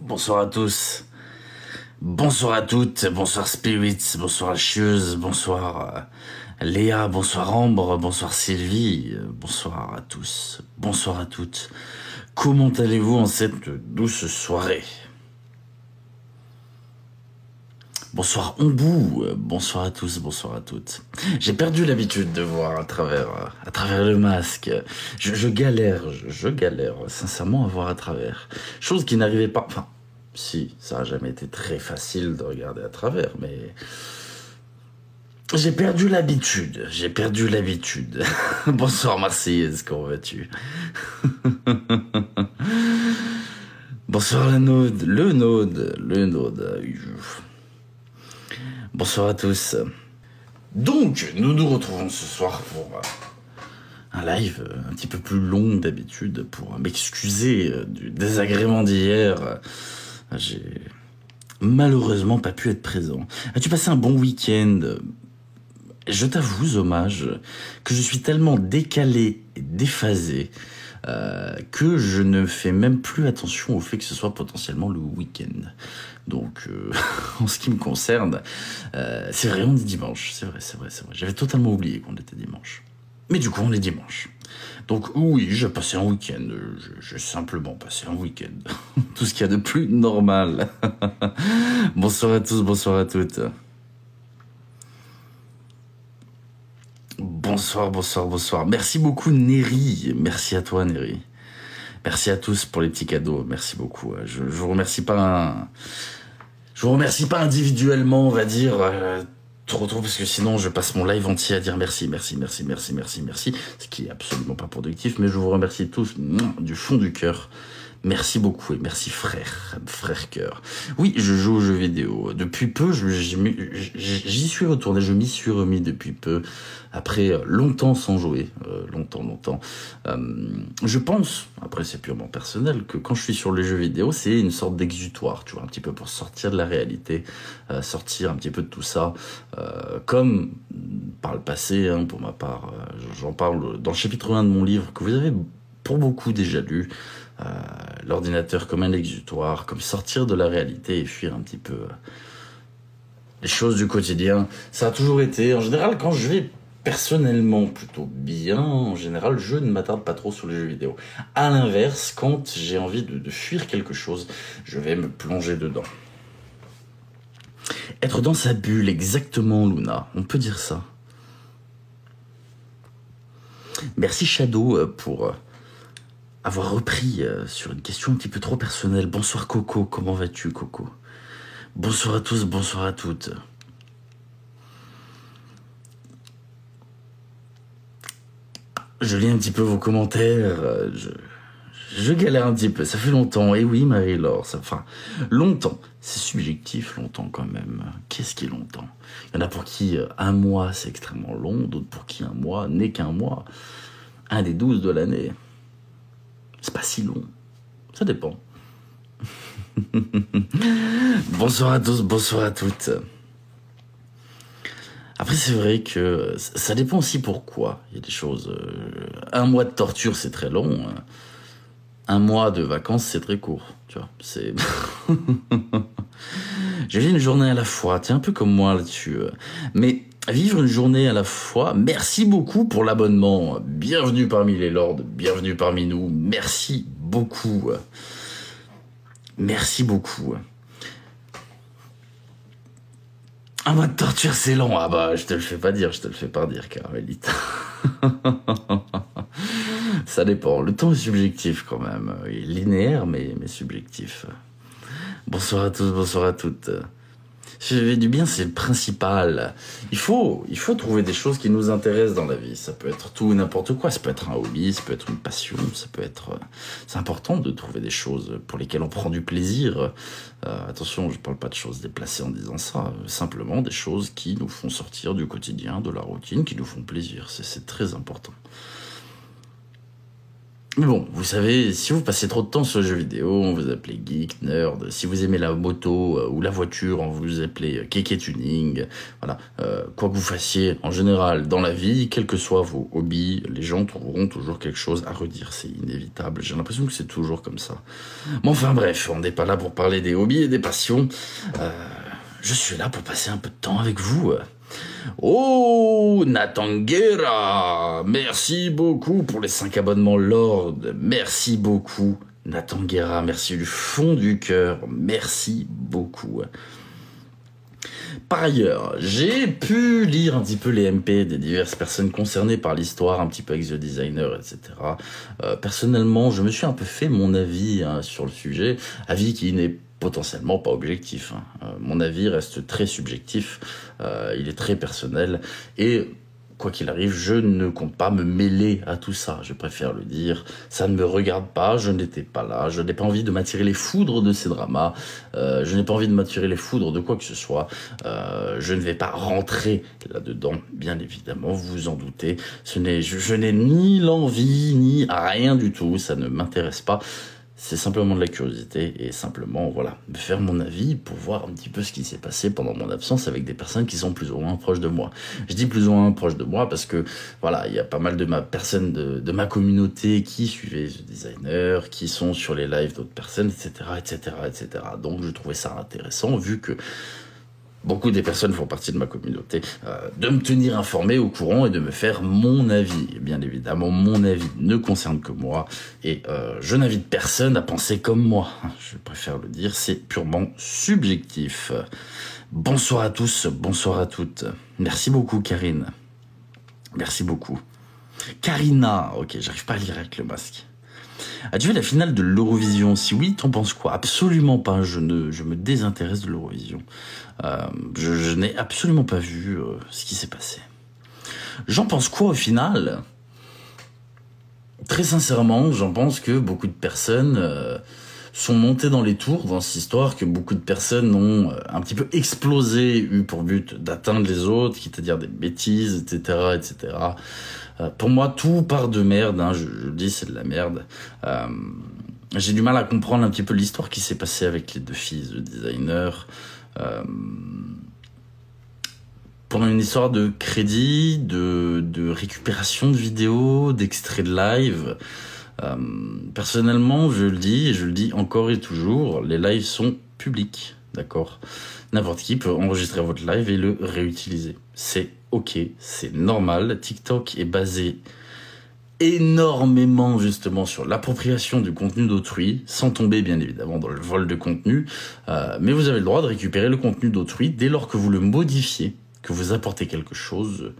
Bonsoir à tous, bonsoir à toutes, bonsoir Spirits, bonsoir Chieuse, bonsoir Léa, bonsoir Ambre, bonsoir Sylvie, bonsoir à tous, bonsoir à toutes. Comment allez-vous en cette douce soirée? Bonsoir Ombou, bonsoir à tous, bonsoir à toutes. J'ai perdu l'habitude de voir à travers le masque. Je galère, je galère sincèrement à voir à travers. Chose qui n'arrivait pas... Enfin, si, ça a jamais été très facile de regarder à travers, mais... J'ai perdu l'habitude, j'ai perdu l'habitude. Bonsoir Marseillaise, comment vas-tu? Bonsoir la Naude, le Naude. Bonsoir à tous. Donc, nous nous retrouvons ce soir pour un live un petit peu plus long que d'habitude pour m'excuser du désagrément d'hier. J'ai malheureusement pas pu être présent. As-tu passé un bon week-end? Je t'avoue, Zommage, que je suis tellement décalé et déphasé que je ne fais même plus attention au fait que ce soit potentiellement le week-end. Donc, en ce qui me concerne, c'est vrai, on est dimanche. C'est vrai. J'avais totalement oublié qu'on était dimanche. Mais du coup, on est dimanche. Donc oui, j'ai passé un week-end. J'ai simplement passé un week-end. Tout ce qu'il y a de plus normal. Bonsoir à tous, bonsoir à toutes. Bonsoir. Merci beaucoup, Néry. Merci à toi, Néry. Merci à tous pour les petits cadeaux. Merci beaucoup. Je vous remercie pas. Je vous remercie pas individuellement, on va dire. Trop, parce que sinon je passe mon live entier à dire merci, ce qui est absolument pas productif, mais je vous remercie tous du fond du cœur. Merci beaucoup et merci frère cœur. Oui, je joue aux jeux vidéo. Depuis peu, j'y suis retourné, je m'y suis remis depuis peu, après longtemps sans jouer, longtemps. Je pense, après c'est purement personnel, que quand je suis sur les jeux vidéo, c'est une sorte d'exutoire, tu vois, un petit peu pour sortir de la réalité, sortir un petit peu de tout ça, comme par le passé, hein, pour ma part, j'en parle dans le chapitre 1 de mon livre, que vous avez pour beaucoup déjà lu, l'ordinateur comme un exutoire, comme sortir de la réalité et fuir un petit peu les choses du quotidien. Ça a toujours été, en général, quand je vais personnellement plutôt bien, en général, je ne m'attarde pas trop sur les jeux vidéo. À l'inverse, quand j'ai envie de fuir quelque chose, je vais me plonger dedans. Être dans sa bulle, exactement, Luna, on peut dire ça. Merci Shadow pour avoir repris sur une question un petit peu trop personnelle. Bonsoir Coco, comment vas-tu Coco? Bonsoir à tous, bonsoir à toutes. Je lis un petit peu vos commentaires, je galère un petit peu, ça fait longtemps. Et oui Marie-Laure, enfin, longtemps, c'est subjectif longtemps quand même. Qu'est-ce qui est longtemps? Il y en a pour qui un mois c'est extrêmement long, d'autres pour qui un mois n'est qu'un mois. Un des 12 de l'année. C'est pas si long. Ça dépend. Bonsoir à tous, bonsoir à toutes. Après, c'est vrai que ça dépend aussi pourquoi. Il y a des choses... un mois de torture, c'est très long. Un mois de vacances, c'est très court. Tu vois, c'est... Je vis une journée à la fois. T'es un peu comme moi là-dessus. Mais... vivre une journée à la fois, merci beaucoup pour l'abonnement. Bienvenue parmi les lords, bienvenue parmi nous. Merci beaucoup. Merci beaucoup. Un mois de torture, c'est long. Ah bah, je te le fais pas dire, Caramélite. Ça dépend. Le temps est subjectif quand même. Il est linéaire, mais subjectif. Bonsoir à tous, bonsoir à toutes. Si j'avais du bien, c'est le principal. Il faut trouver des choses qui nous intéressent dans la vie. Ça peut être tout et n'importe quoi. Ça peut être un hobby, ça peut être une passion, ça peut être... C'est important de trouver des choses pour lesquelles on prend du plaisir. Attention, je parle pas de choses déplacées en disant ça. Simplement des choses qui nous font sortir du quotidien, de la routine, qui nous font plaisir. C'est très important. Mais bon, vous savez, si vous passez trop de temps sur les jeux vidéo, on vous appelle geek, nerd. Si vous aimez la moto ou la voiture, on vous appelle kéké tuning. Voilà, quoi que vous fassiez, en général, dans la vie, quels que soient vos hobbies, les gens trouveront toujours quelque chose à redire. C'est inévitable. J'ai l'impression que c'est toujours comme ça. Mais enfin bref, on n'est pas là pour parler des hobbies et des passions. Je suis là pour passer un peu de temps avec vous. Oh, Nathan Guerra, merci beaucoup pour les 5 abonnements Lord, merci beaucoup. Nathan Guerra, merci du fond du cœur, merci beaucoup. Par ailleurs, j'ai pu lire un petit peu les MP des diverses personnes concernées par l'histoire, un petit peu avec The Designer, etc. Personnellement, je me suis un peu fait mon avis sur le sujet, avis qui n'est potentiellement pas objectif. Mon avis reste très subjectif, il est très personnel, et quoi qu'il arrive, je ne compte pas me mêler à tout ça, je préfère le dire. Ça ne me regarde pas, je n'étais pas là, je n'ai pas envie de m'attirer les foudres de ces dramas, je n'ai pas envie de m'attirer les foudres de quoi que ce soit, je ne vais pas rentrer là-dedans, bien évidemment, vous vous en doutez. Je n'ai ni l'envie, ni rien du tout, ça ne m'intéresse pas. C'est simplement de la curiosité et simplement, voilà, me faire mon avis pour voir un petit peu ce qui s'est passé pendant mon absence avec des personnes qui sont plus ou moins proches de moi. Je dis plus ou moins proches de moi parce que, voilà, il y a pas mal de personnes de ma communauté qui suivaient The Designer, qui sont sur les lives d'autres personnes, etc., etc., etc. Donc, je trouvais ça intéressant vu que beaucoup des personnes font partie de ma communauté, de me tenir informé, au courant et de me faire mon avis. Et bien évidemment, mon avis ne concerne que moi et je n'invite personne à penser comme moi. Je préfère le dire, c'est purement subjectif. Bonsoir à tous, bonsoir à toutes. Merci beaucoup, Karine. Merci beaucoup. Karina, ok, j'arrive pas à lire avec le masque. As-tu vu la finale de l'Eurovision? Si oui, t'en penses quoi? Absolument pas, je me désintéresse de l'Eurovision. Je n'ai absolument pas vu ce qui s'est passé. J'en pense quoi au final? Très sincèrement, j'en pense que beaucoup de personnes sont montées dans les tours dans cette histoire, que beaucoup de personnes ont un petit peu explosé, eu pour but d'atteindre les autres, quitte à dire des bêtises, etc., etc. Pour moi, tout part de merde, je le dis, c'est de la merde. J'ai du mal à comprendre un petit peu l'histoire qui s'est passée avec les deux filles de Designer. Pendant une histoire de crédit, de récupération de vidéos, d'extraits de live. Personnellement, je le dis, et je le dis encore et toujours, les lives sont publics, d'accord? N'importe qui peut enregistrer votre live et le réutiliser. C'est ok, c'est normal. TikTok est basé énormément justement sur l'appropriation du contenu d'autrui, sans tomber bien évidemment dans le vol de contenu, mais vous avez le droit de récupérer le contenu d'autrui dès lors que vous le modifiez, que vous apportez quelque chose,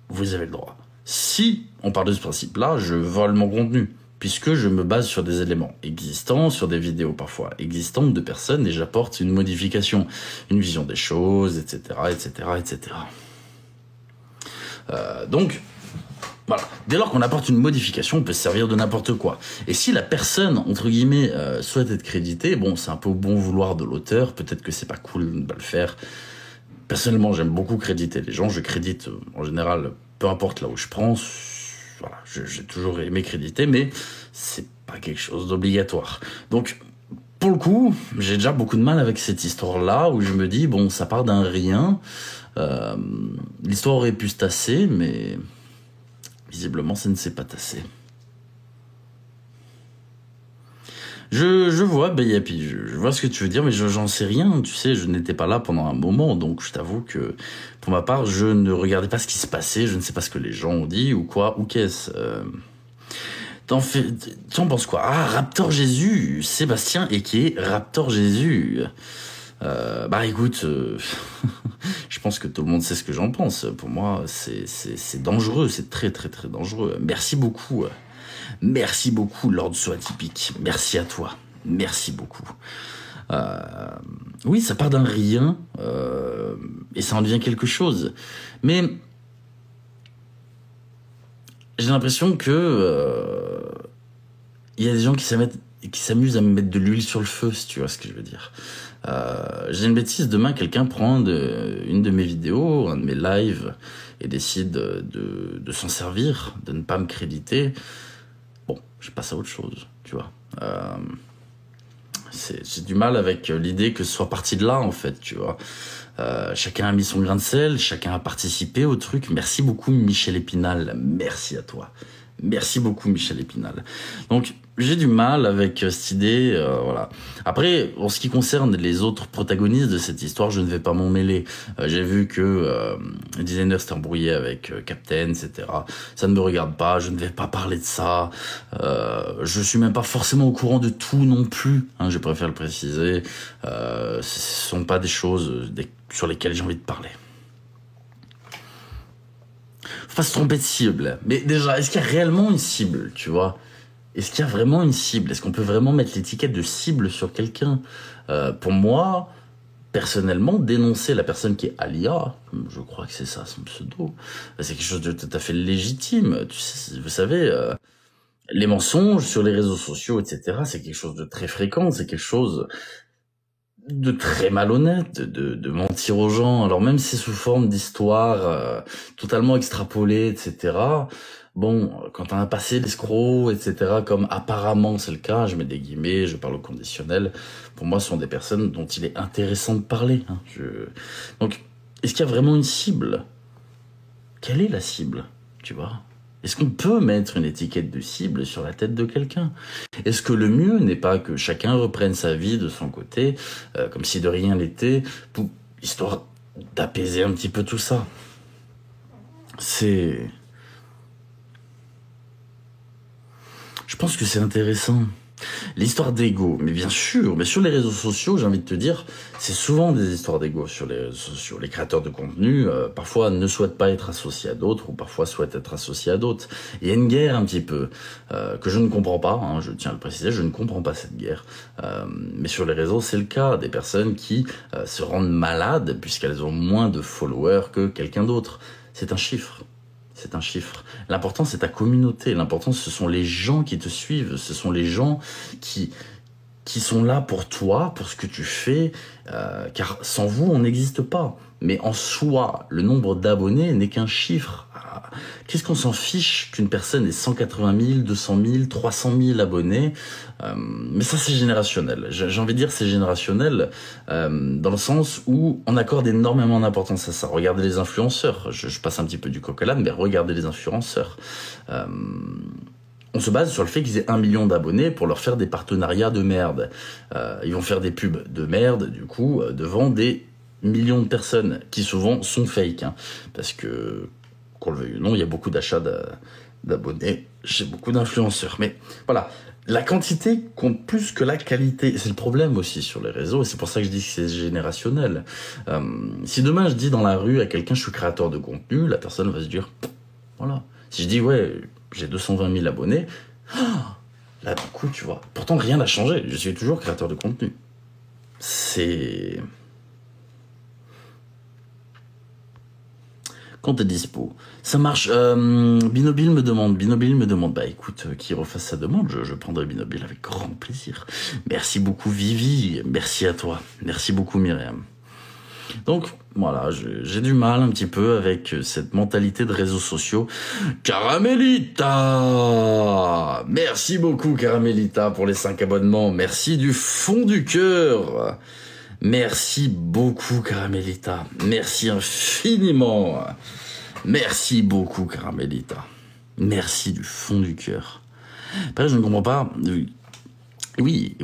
vous avez le droit. Si on parle de ce principe-là, je vole mon contenu, puisque je me base sur des éléments existants, sur des vidéos parfois existantes de personnes, et j'apporte une modification, une vision des choses, etc., etc., etc. Donc, voilà. Dès lors qu'on apporte une modification, on peut se servir de n'importe quoi. Et si la personne, entre guillemets, souhaite être créditée, bon, c'est un peu au bon vouloir de l'auteur, peut-être que c'est pas cool de ne pas le faire. Personnellement, j'aime beaucoup créditer les gens, je crédite en général, peu importe là où je prends, voilà, j'ai toujours aimé créditer, mais c'est pas quelque chose d'obligatoire. Donc, pour le coup, j'ai déjà beaucoup de mal avec cette histoire-là, où je me dis, bon, ça part d'un rien, l'histoire aurait pu se tasser, mais visiblement, ça ne s'est pas tassé. Je vois, Bayapi, je vois ce que tu veux dire, mais j'en sais rien, tu sais, je n'étais pas là pendant un moment, donc je t'avoue que, pour ma part, je ne regardais pas ce qui se passait, je ne sais pas ce que les gens ont dit, ou quoi, ou qu'est-ce. T'en penses quoi? Ah, Raptor Jésus, Sébastien, et qui est Raptor Jésus. Bah écoute, je pense que tout le monde sait ce que j'en pense. Pour moi, c'est dangereux, c'est très très très dangereux. Merci beaucoup. Merci beaucoup, Lord So Atypique. Merci à toi. Merci beaucoup. Oui, ça part d'un rien et ça en devient quelque chose. Mais j'ai l'impression que il y a des gens qui s'amusent à me mettre de l'huile sur le feu, si tu vois ce que je veux dire. J'ai une bêtise, demain quelqu'un prend une de mes vidéos, un de mes lives, et décide de s'en servir, de ne pas me créditer. bon, je passe à autre chose, tu vois. J'ai du mal avec l'idée que ce soit parti de là, en fait, tu vois. Chacun a mis son grain de sel, chacun a participé au truc. Merci beaucoup, Michel Épinal. Merci à toi. Merci beaucoup, Michel Épinal. Donc, j'ai du mal avec cette idée, voilà. Après, en ce qui concerne les autres protagonistes de cette histoire, je ne vais pas m'en mêler. J'ai vu que le designer s'était embrouillé avec Captain, etc. Ça ne me regarde pas, je ne vais pas parler de ça. Je suis même pas forcément au courant de tout non plus, hein, je préfère le préciser. Ce sont pas des choses sur lesquelles j'ai envie de parler. Faut pas se tromper de cible. Mais déjà, est-ce qu'il y a réellement une cible, tu vois? Est-ce qu'il y a vraiment une cible? Est-ce qu'on peut vraiment mettre l'étiquette de cible sur quelqu'un? Pour moi, personnellement, dénoncer la personne qui est Alia, je crois que c'est ça son pseudo, c'est quelque chose de tout à fait légitime. Tu sais, vous savez, les mensonges sur les réseaux sociaux, etc., c'est quelque chose de très fréquent, c'est quelque chose de très malhonnête, de mentir aux gens, alors même si c'est sous forme d'histoire totalement extrapolée, etc. Bon, quand on a passé l'escroc, etc., comme apparemment c'est le cas, je mets des guillemets, je parle au conditionnel, pour moi ce sont des personnes dont il est intéressant de parler. Hein. Donc, est-ce qu'il y a vraiment une cible? Quelle est la cible, tu vois? Est-ce qu'on peut mettre une étiquette de cible sur la tête de quelqu'un? Est-ce que le mieux n'est pas que chacun reprenne sa vie de son côté, comme si de rien n'était, histoire d'apaiser un petit peu tout ça? Je pense que c'est intéressant. L'histoire d'ego, mais bien sûr, mais sur les réseaux sociaux, j'ai envie de te dire, c'est souvent des histoires d'ego sur les réseaux sociaux. Les créateurs de contenu, parfois ne souhaitent pas être associés à d'autres, ou parfois souhaitent être associés à d'autres. Il y a une guerre un petit peu, que je ne comprends pas, hein, je tiens à le préciser, je ne comprends pas cette guerre. Mais sur les réseaux, c'est le cas, des personnes qui se rendent malades, puisqu'elles ont moins de followers que quelqu'un d'autre. C'est un chiffre. C'est un chiffre. L'important, c'est ta communauté. L'important, ce sont les gens qui te suivent. Ce sont les gens qui sont là pour toi, pour ce que tu fais, car sans vous, on n'existe pas. Mais en soi, le nombre d'abonnés n'est qu'un chiffre. Qu'est-ce qu'on s'en fiche qu'une personne ait 180 000, 200 000, 300 000 abonnés? Mais ça, c'est générationnel. J'ai envie de dire c'est générationnel dans le sens où on accorde énormément d'importance à ça. Regardez les influenceurs. Je passe un petit peu du coq à l'âne, mais regardez les influenceurs. On se base sur le fait qu'ils aient 1 million d'abonnés pour leur faire des partenariats de merde. Ils vont faire des pubs de merde, du coup, devant des millions de personnes qui souvent sont fake. Hein, parce que, qu'on le veuille ou non, il y a beaucoup d'achats d'abonnés chez beaucoup d'influenceurs. Mais voilà, la quantité compte plus que la qualité. C'est le problème aussi sur les réseaux, et c'est pour ça que je dis que c'est générationnel. Si demain je dis dans la rue à quelqu'un je suis créateur de contenu, la personne va se dire, voilà. Si je dis ouais, j'ai 220 000 abonnés, là du coup tu vois, pourtant rien n'a changé, je suis toujours créateur de contenu. C'est... Quand t'es dispo. Ça marche. Binobil me demande. Bah écoute, qu'il refasse sa demande, je prendrai Binobil avec grand plaisir. Merci beaucoup Vivi, merci à toi. Merci beaucoup Myriam. Donc voilà, j'ai du mal un petit peu avec cette mentalité de réseaux sociaux. Caramelita! Merci beaucoup Caramelita pour les 5 abonnements. Merci du fond du cœur. Merci beaucoup Caramelita. Merci infiniment. Merci beaucoup Caramelita. Merci du fond du cœur. Après, je ne comprends pas. Oui.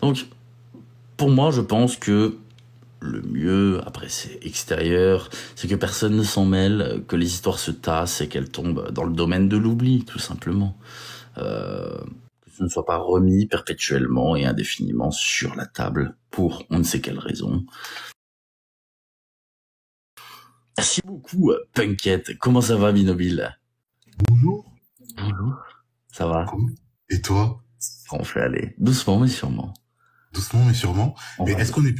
Donc, pour moi, je pense que le mieux, après c'est extérieur, c'est que personne ne s'en mêle, que les histoires se tassent et qu'elles tombent dans le domaine de l'oubli, tout simplement. Que ce ne soit pas remis perpétuellement et indéfiniment sur la table pour on ne sait quelle raison. Merci beaucoup, Punkette. Comment ça va, Binobil? Bonjour. Bonjour. Ça va? Et toi? On fait aller. Doucement, mais sûrement. Doucement, mais sûrement. Mais est-ce qu'on est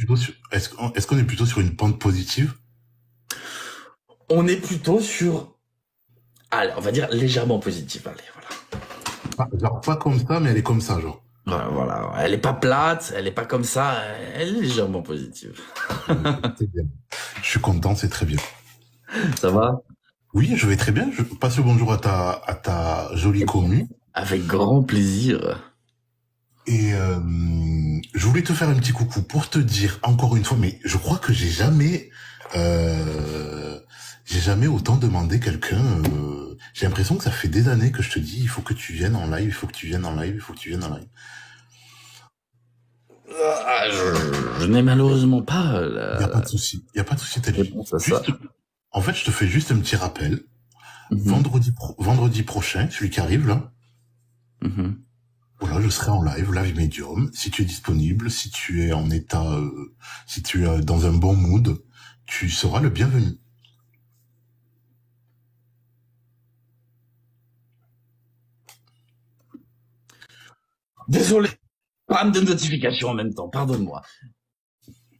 plutôt sur une pente positive? On est plutôt sur... Allez, on va dire légèrement positif. Allez, voilà. Genre pas comme ça, mais elle est comme ça, genre. Voilà. Elle est pas plate, elle est pas comme ça, elle est légèrement positive. C'est bien. Je suis content, c'est très bien. Ça va? Oui, je vais très bien. Je passe le bonjour à ta ta jolie commu. Avec grand plaisir. Et je voulais te faire un petit coucou pour te dire encore une fois, mais je crois que j'ai jamais autant demandé quelqu'un. J'ai l'impression que ça fait des années que je te dis, il faut que tu viennes en live, il faut que tu viennes en live, il faut que tu viennes en live. Je n'ai malheureusement pas Il y a pas de souci, réponse à ça. En fait, je te fais juste un petit rappel. Vendredi prochain, celui qui arrive là. Voilà, je serai en live médium. Si tu es disponible, si tu es en état, si tu es dans un bon mood, tu seras le bienvenu. Désolé, pas de notification en même temps, pardonne-moi.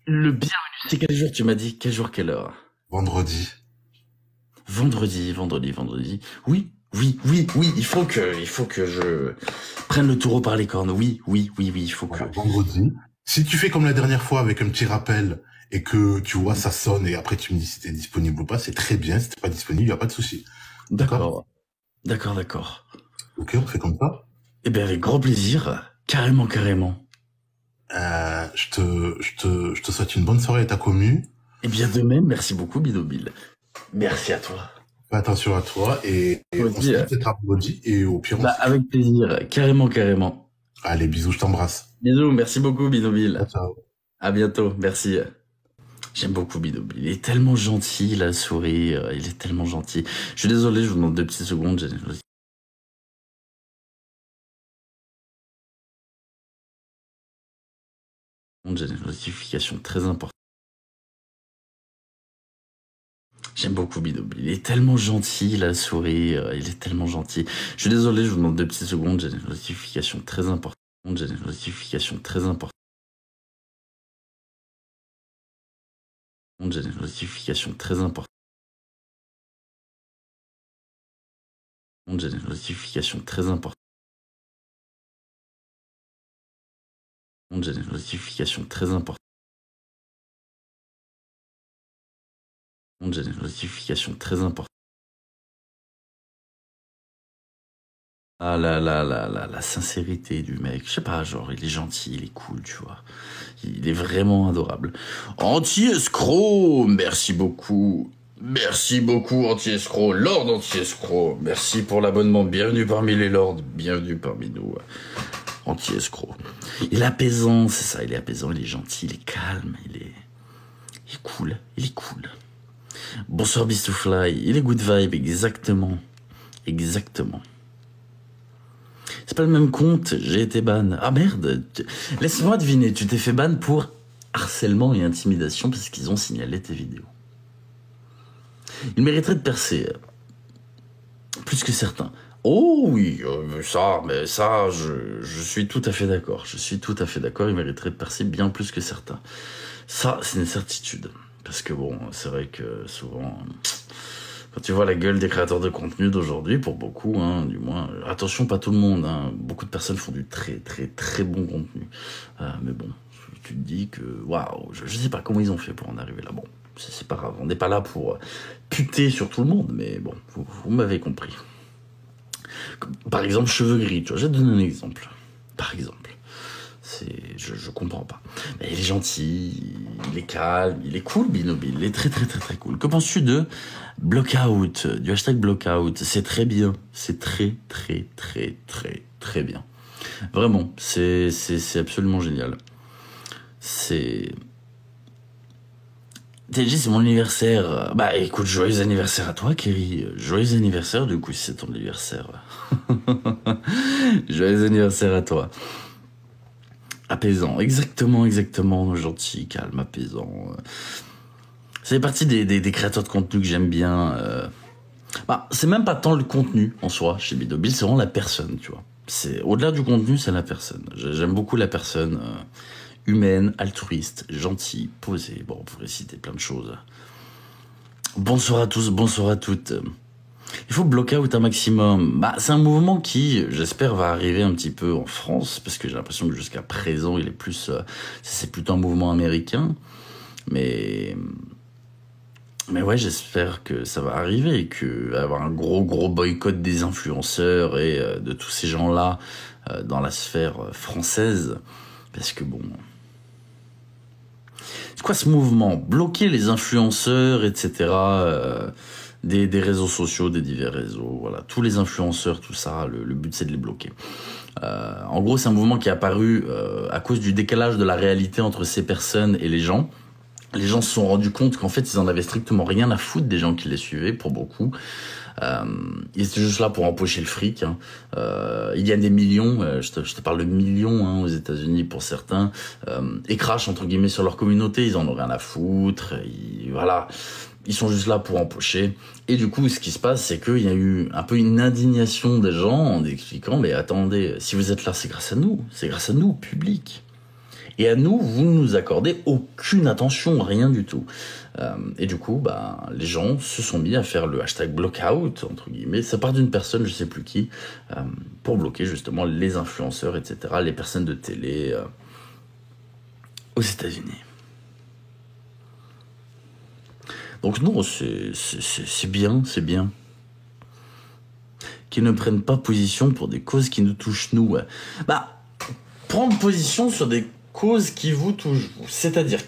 Le bienvenu, c'est quel jour tu m'as dit? Quel jour, quelle heure? Vendredi. Vendredi. Oui, il faut que je prenne le taureau par les cornes. Oui, il faut que... Vendredi. Si tu fais comme la dernière fois avec un petit rappel et que tu vois, ça sonne et après tu me dis si t'es disponible ou pas, c'est très bien. Si t'es pas disponible, il n'y a pas de souci. D'accord. Ok, on fait comme ça? Eh bien, avec grand plaisir. Carrément. Je te souhaite une bonne soirée à ta commu. Eh bien, de même, merci beaucoup, Bidobil. Merci à toi. Fais attention à toi et on se dit peut-être à vendredi et au pire. Avec plaisir, carrément. Allez, bisous, je t'embrasse. Bisous, merci beaucoup, Bidobil. Ciao. À bientôt, merci. J'aime beaucoup Bidobil. Il est tellement gentil, il a souri, il est tellement gentil. Je suis désolé, je vous demande 2 petites secondes. J'ai une notification très importante. J'aime beaucoup Bidobil. Il est tellement gentil, il a souri, il est tellement gentil. Je suis désolé, je vous demande 2 petites secondes. J'ai une notification très importante. Ah la sincérité du mec. Je sais pas, genre, il est gentil, il est cool, tu vois. Il est vraiment adorable. Anti-escroc, merci beaucoup. Merci beaucoup, anti-escroc. Lord anti-escroc, merci pour l'abonnement. Bienvenue parmi les lords, bienvenue parmi nous. Anti-escroc. Il est apaisant, c'est ça, il est apaisant, il est gentil, il est calme, il est cool, Bonsoir Beast2Fly, il est good vibe, exactement. C'est pas le même compte, j'ai été ban. Ah merde, laisse-moi deviner, tu t'es fait ban pour harcèlement et intimidation parce qu'ils ont signalé tes vidéos. Il mériterait de percer. Plus que certains. Oh oui, ça, je suis tout à fait d'accord. Il mériterait de percer bien plus que certains. Ça, c'est une certitude. Parce que bon, c'est vrai que souvent... Quand tu vois la gueule des créateurs de contenu d'aujourd'hui, pour beaucoup, du moins, attention, pas tout le monde, beaucoup de personnes font du très bon contenu. Mais bon, tu te dis que, waouh, je sais pas comment ils ont fait pour en arriver là. Bon, c'est pas grave, on n'est pas là pour puter sur tout le monde, mais bon, vous m'avez compris. Par exemple, cheveux gris, tu vois, je vais te donner un exemple. Par exemple. Je comprends pas. Mais il est gentil, il est calme, il est cool, Binobil, il est très cool. Que penses-tu de Blockout, du hashtag Blockout? C'est très bien, c'est très bien. Vraiment, c'est absolument génial. TG, c'est mon anniversaire. Bah écoute, joyeux anniversaire à toi, Kerry. Joyeux anniversaire, du coup, si c'est ton anniversaire. Joyeux anniversaire à toi. Apaisant, exactement, gentil, calme, apaisant. Ça fait partie des créateurs de contenu que j'aime bien. C'est même pas tant le contenu en soi chez Bidobil, c'est vraiment la personne, tu vois. C'est au-delà du contenu, c'est la personne. J'aime beaucoup la personne humaine, altruiste, gentille, posée. Bon, on pourrait citer plein de choses. Bonsoir à tous, bonsoir à toutes. Il faut bloquer out un maximum. C'est un mouvement qui, j'espère, va arriver un petit peu en France, parce que j'ai l'impression que jusqu'à présent, il est plus, c'est plutôt un mouvement américain. Mais Mais ouais, j'espère que ça va arriver et que va y avoir un gros boycott des influenceurs et de tous ces gens-là dans la sphère française. Parce que bon... C'est quoi ce mouvement? Bloquer les influenceurs, etc. Des réseaux sociaux, des divers réseaux, voilà. Tous les influenceurs, tout ça, le but c'est de les bloquer. En gros, c'est un mouvement qui est apparu à cause du décalage de la réalité entre ces personnes et les gens. Les gens se sont rendus compte qu'en fait, ils en avaient strictement rien à foutre des gens qui les suivaient, pour beaucoup. Ils étaient juste là pour empocher le fric. Hein. Il y a des millions, je te parle de millions hein, aux États-Unis pour certains, et crachent entre guillemets sur leur communauté. Ils en ont rien à foutre. Voilà, ils sont juste là pour empocher. Et du coup, ce qui se passe, c'est qu'il y a eu un peu une indignation des gens en expliquant, mais attendez, si vous êtes là, c'est grâce à nous, public. Et à nous, vous ne nous accordez aucune attention, rien du tout. Et du coup, les gens se sont mis à faire le hashtag blockout, entre guillemets. Ça part d'une personne, je sais plus qui, pour bloquer justement les influenceurs, etc., les personnes de télé aux États-Unis. Donc non, c'est bien. Qu'ils ne prennent pas position pour des causes qui nous touchent, nous. Prendre position sur des causes qui vous touchent, c'est-à-dire,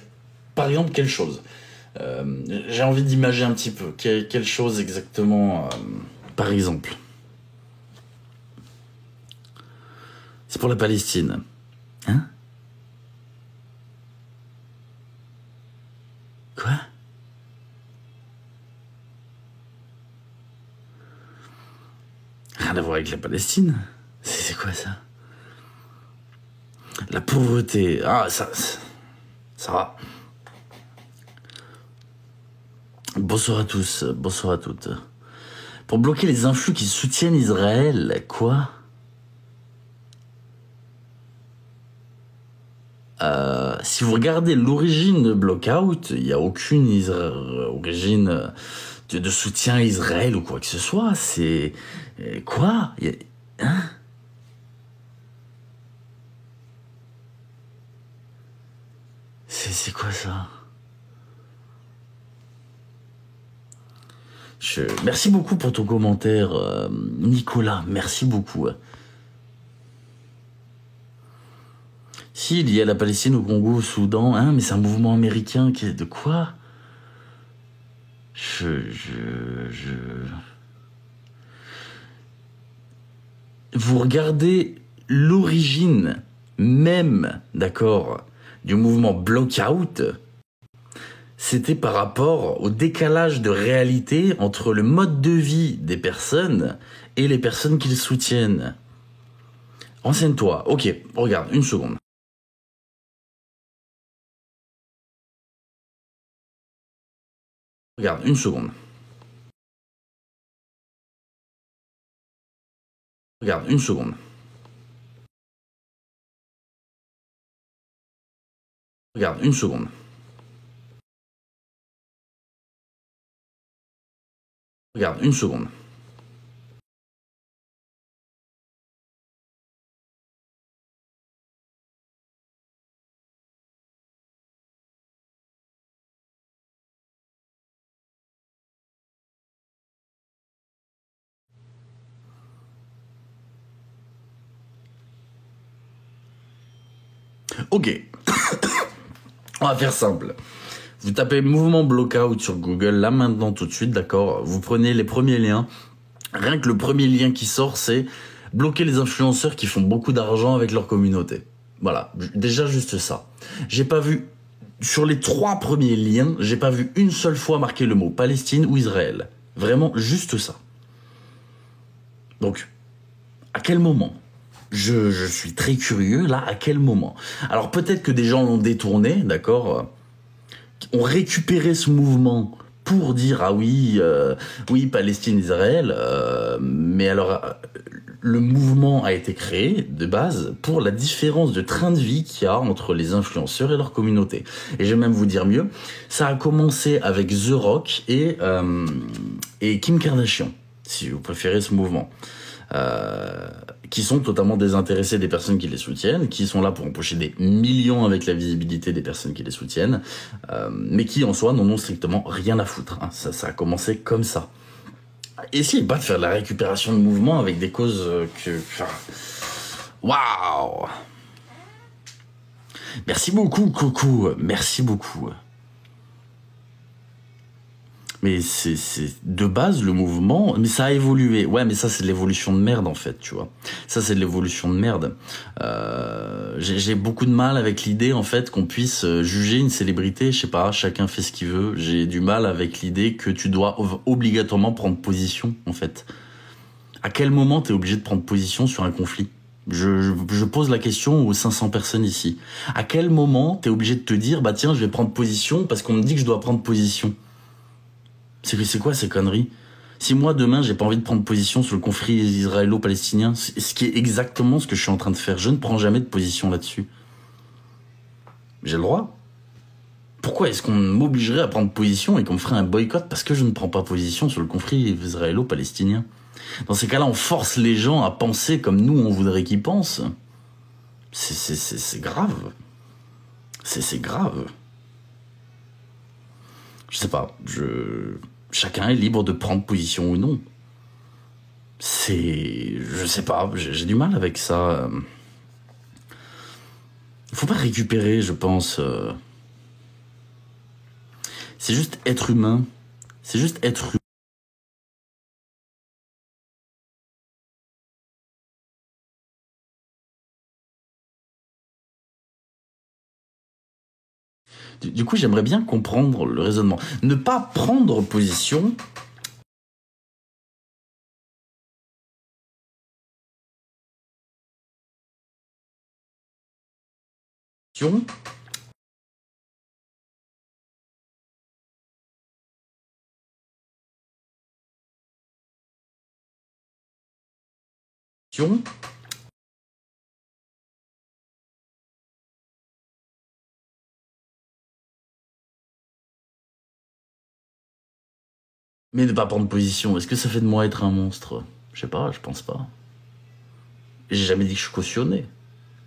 par exemple, quelle chose j'ai envie d'imager un petit peu. Quelle chose exactement, par exemple? C'est pour la Palestine. Hein? Quoi? Rien à voir avec la Palestine. C'est quoi ça? La pauvreté. Ah, ça va. Bonsoir à tous, bonsoir à toutes. Pour bloquer les influx qui soutiennent Israël, quoi? Si vous regardez l'origine de Blockout, il n'y a aucune origine de soutien à Israël ou quoi que ce soit. C'est... quoi? Hein? C'est quoi ça? Merci beaucoup pour ton commentaire, Nicolas. Merci beaucoup. Si, il y a la Palestine au Congo, au Soudan, hein, mais c'est un mouvement américain qui est... De quoi? Vous regardez l'origine même, d'accord, du mouvement Blockout, c'était par rapport au décalage de réalité entre le mode de vie des personnes et les personnes qu'ils soutiennent. Renseigne-toi. Ok, regarde, une seconde. Regarde, une seconde. Regarde, une seconde. Regarde, une seconde. Regarde, une seconde. Ok. On va faire simple. Vous tapez mouvement Blockout sur Google, là maintenant tout de suite, d'accord? Vous prenez les premiers liens. Rien que le premier lien qui sort, c'est bloquer les influenceurs qui font beaucoup d'argent avec leur communauté. Voilà, déjà juste ça. J'ai pas vu, sur les 3 premiers liens, j'ai pas vu une seule fois marquer le mot Palestine ou Israël. Vraiment, juste ça. Donc, à quel moment? Je suis très curieux, là, à quel moment? Alors peut-être que des gens l'ont détourné, d'accord, ont récupéré ce mouvement pour dire, ah oui, oui, Palestine-Israël, mais alors, le mouvement a été créé, de base, pour la différence de train de vie qu'il y a entre les influenceurs et leur communauté. Et je vais même vous dire mieux, ça a commencé avec The Rock et Kim Kardashian, si vous préférez ce mouvement. qui sont totalement désintéressés des personnes qui les soutiennent, qui sont là pour empocher des millions avec la visibilité des personnes qui les soutiennent, mais qui en soi n'en ont strictement rien à foutre. Hein. Ça a commencé comme ça. Essayez pas de faire de la récupération de mouvement avec des causes waouh. Merci beaucoup, Coco. Merci beaucoup. Mais c'est de base le mouvement, mais ça a évolué. Ouais, mais ça c'est de l'évolution de merde en fait, tu vois. Ça c'est de l'évolution de merde. J'ai beaucoup de mal avec l'idée en fait qu'on puisse juger une célébrité. Je sais pas, chacun fait ce qu'il veut. J'ai du mal avec l'idée que tu dois obligatoirement prendre position en fait. À quel moment t'es obligé de prendre position sur un conflit ? Je pose la question aux 500 personnes ici. À quel moment t'es obligé de te dire bah tiens je vais prendre position parce qu'on me dit que je dois prendre position ? C'est quoi ces conneries ? Si moi demain j'ai pas envie de prendre position sur le conflit israélo-palestinien, ce qui est exactement ce que je suis en train de faire, je ne prends jamais de position là-dessus. J'ai le droit. Pourquoi est-ce qu'on m'obligerait à prendre position et qu'on me ferait un boycott parce que je ne prends pas position sur le conflit israélo-palestinien ? Dans ces cas-là, on force les gens à penser comme nous on voudrait qu'ils pensent. C'est grave. C'est grave. Je sais pas, chacun est libre de prendre position ou non. Je sais pas, j'ai du mal avec ça. Faut pas récupérer, je pense. C'est juste être humain. C'est juste être humain. Du coup, j'aimerais bien comprendre le raisonnement. Ne pas prendre position. Mais ne pas prendre position, est-ce que ça fait de moi être un monstre ? Je sais pas, je pense pas. J'ai jamais dit que je cautionnais.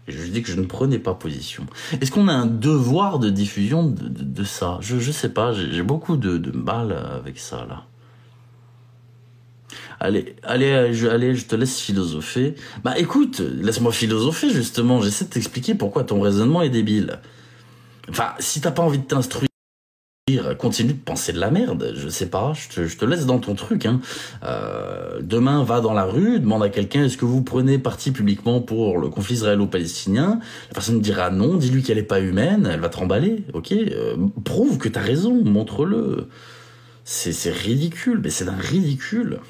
Je dis que je ne prenais pas position. Est-ce qu'on a un devoir de diffusion de ça ? Je sais pas, j'ai beaucoup de mal avec ça, là. Allez, je te laisse philosopher. Bah écoute, laisse-moi philosopher, justement. J'essaie de t'expliquer pourquoi ton raisonnement est débile. Enfin, si t'as pas envie de t'instruire, continue de penser de la merde, je sais pas, je te laisse dans ton truc. Hein. Demain, va dans la rue, demande à quelqu'un est-ce que vous prenez parti publiquement pour le conflit israélo-palestinien ? La personne dira non, dis-lui qu'elle est pas humaine, elle va te remballer, ok ? Prouve que t'as raison, montre-le. C'est ridicule, mais c'est d'un ridicule.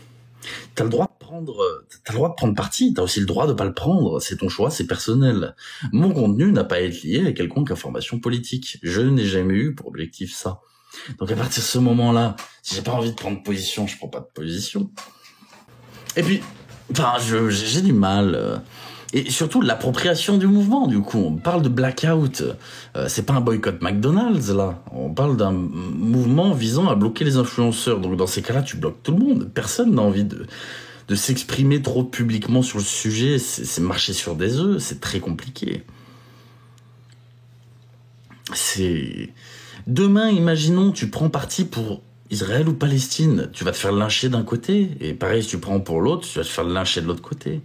T'as le droit de prendre parti, t'as aussi le droit de pas le prendre, c'est ton choix, c'est personnel. Mon contenu n'a pas à être lié à quelconque information politique. Je n'ai jamais eu pour objectif ça. Donc à partir de ce moment-là, si j'ai pas envie de prendre position, je prends pas de position. Et puis, enfin, j'ai du mal. Et surtout l'appropriation du mouvement, du coup. On parle de blackout. C'est pas un boycott McDonald's, là. On parle d'un mouvement visant à bloquer les influenceurs. Donc dans ces cas-là, tu bloques tout le monde. Personne n'a envie de s'exprimer trop publiquement sur le sujet. C'est marcher sur des œufs. C'est très compliqué. Demain, imaginons, tu prends parti pour Israël ou Palestine. Tu vas te faire lyncher d'un côté. Et pareil, si tu prends pour l'autre, tu vas te faire lyncher de l'autre côté.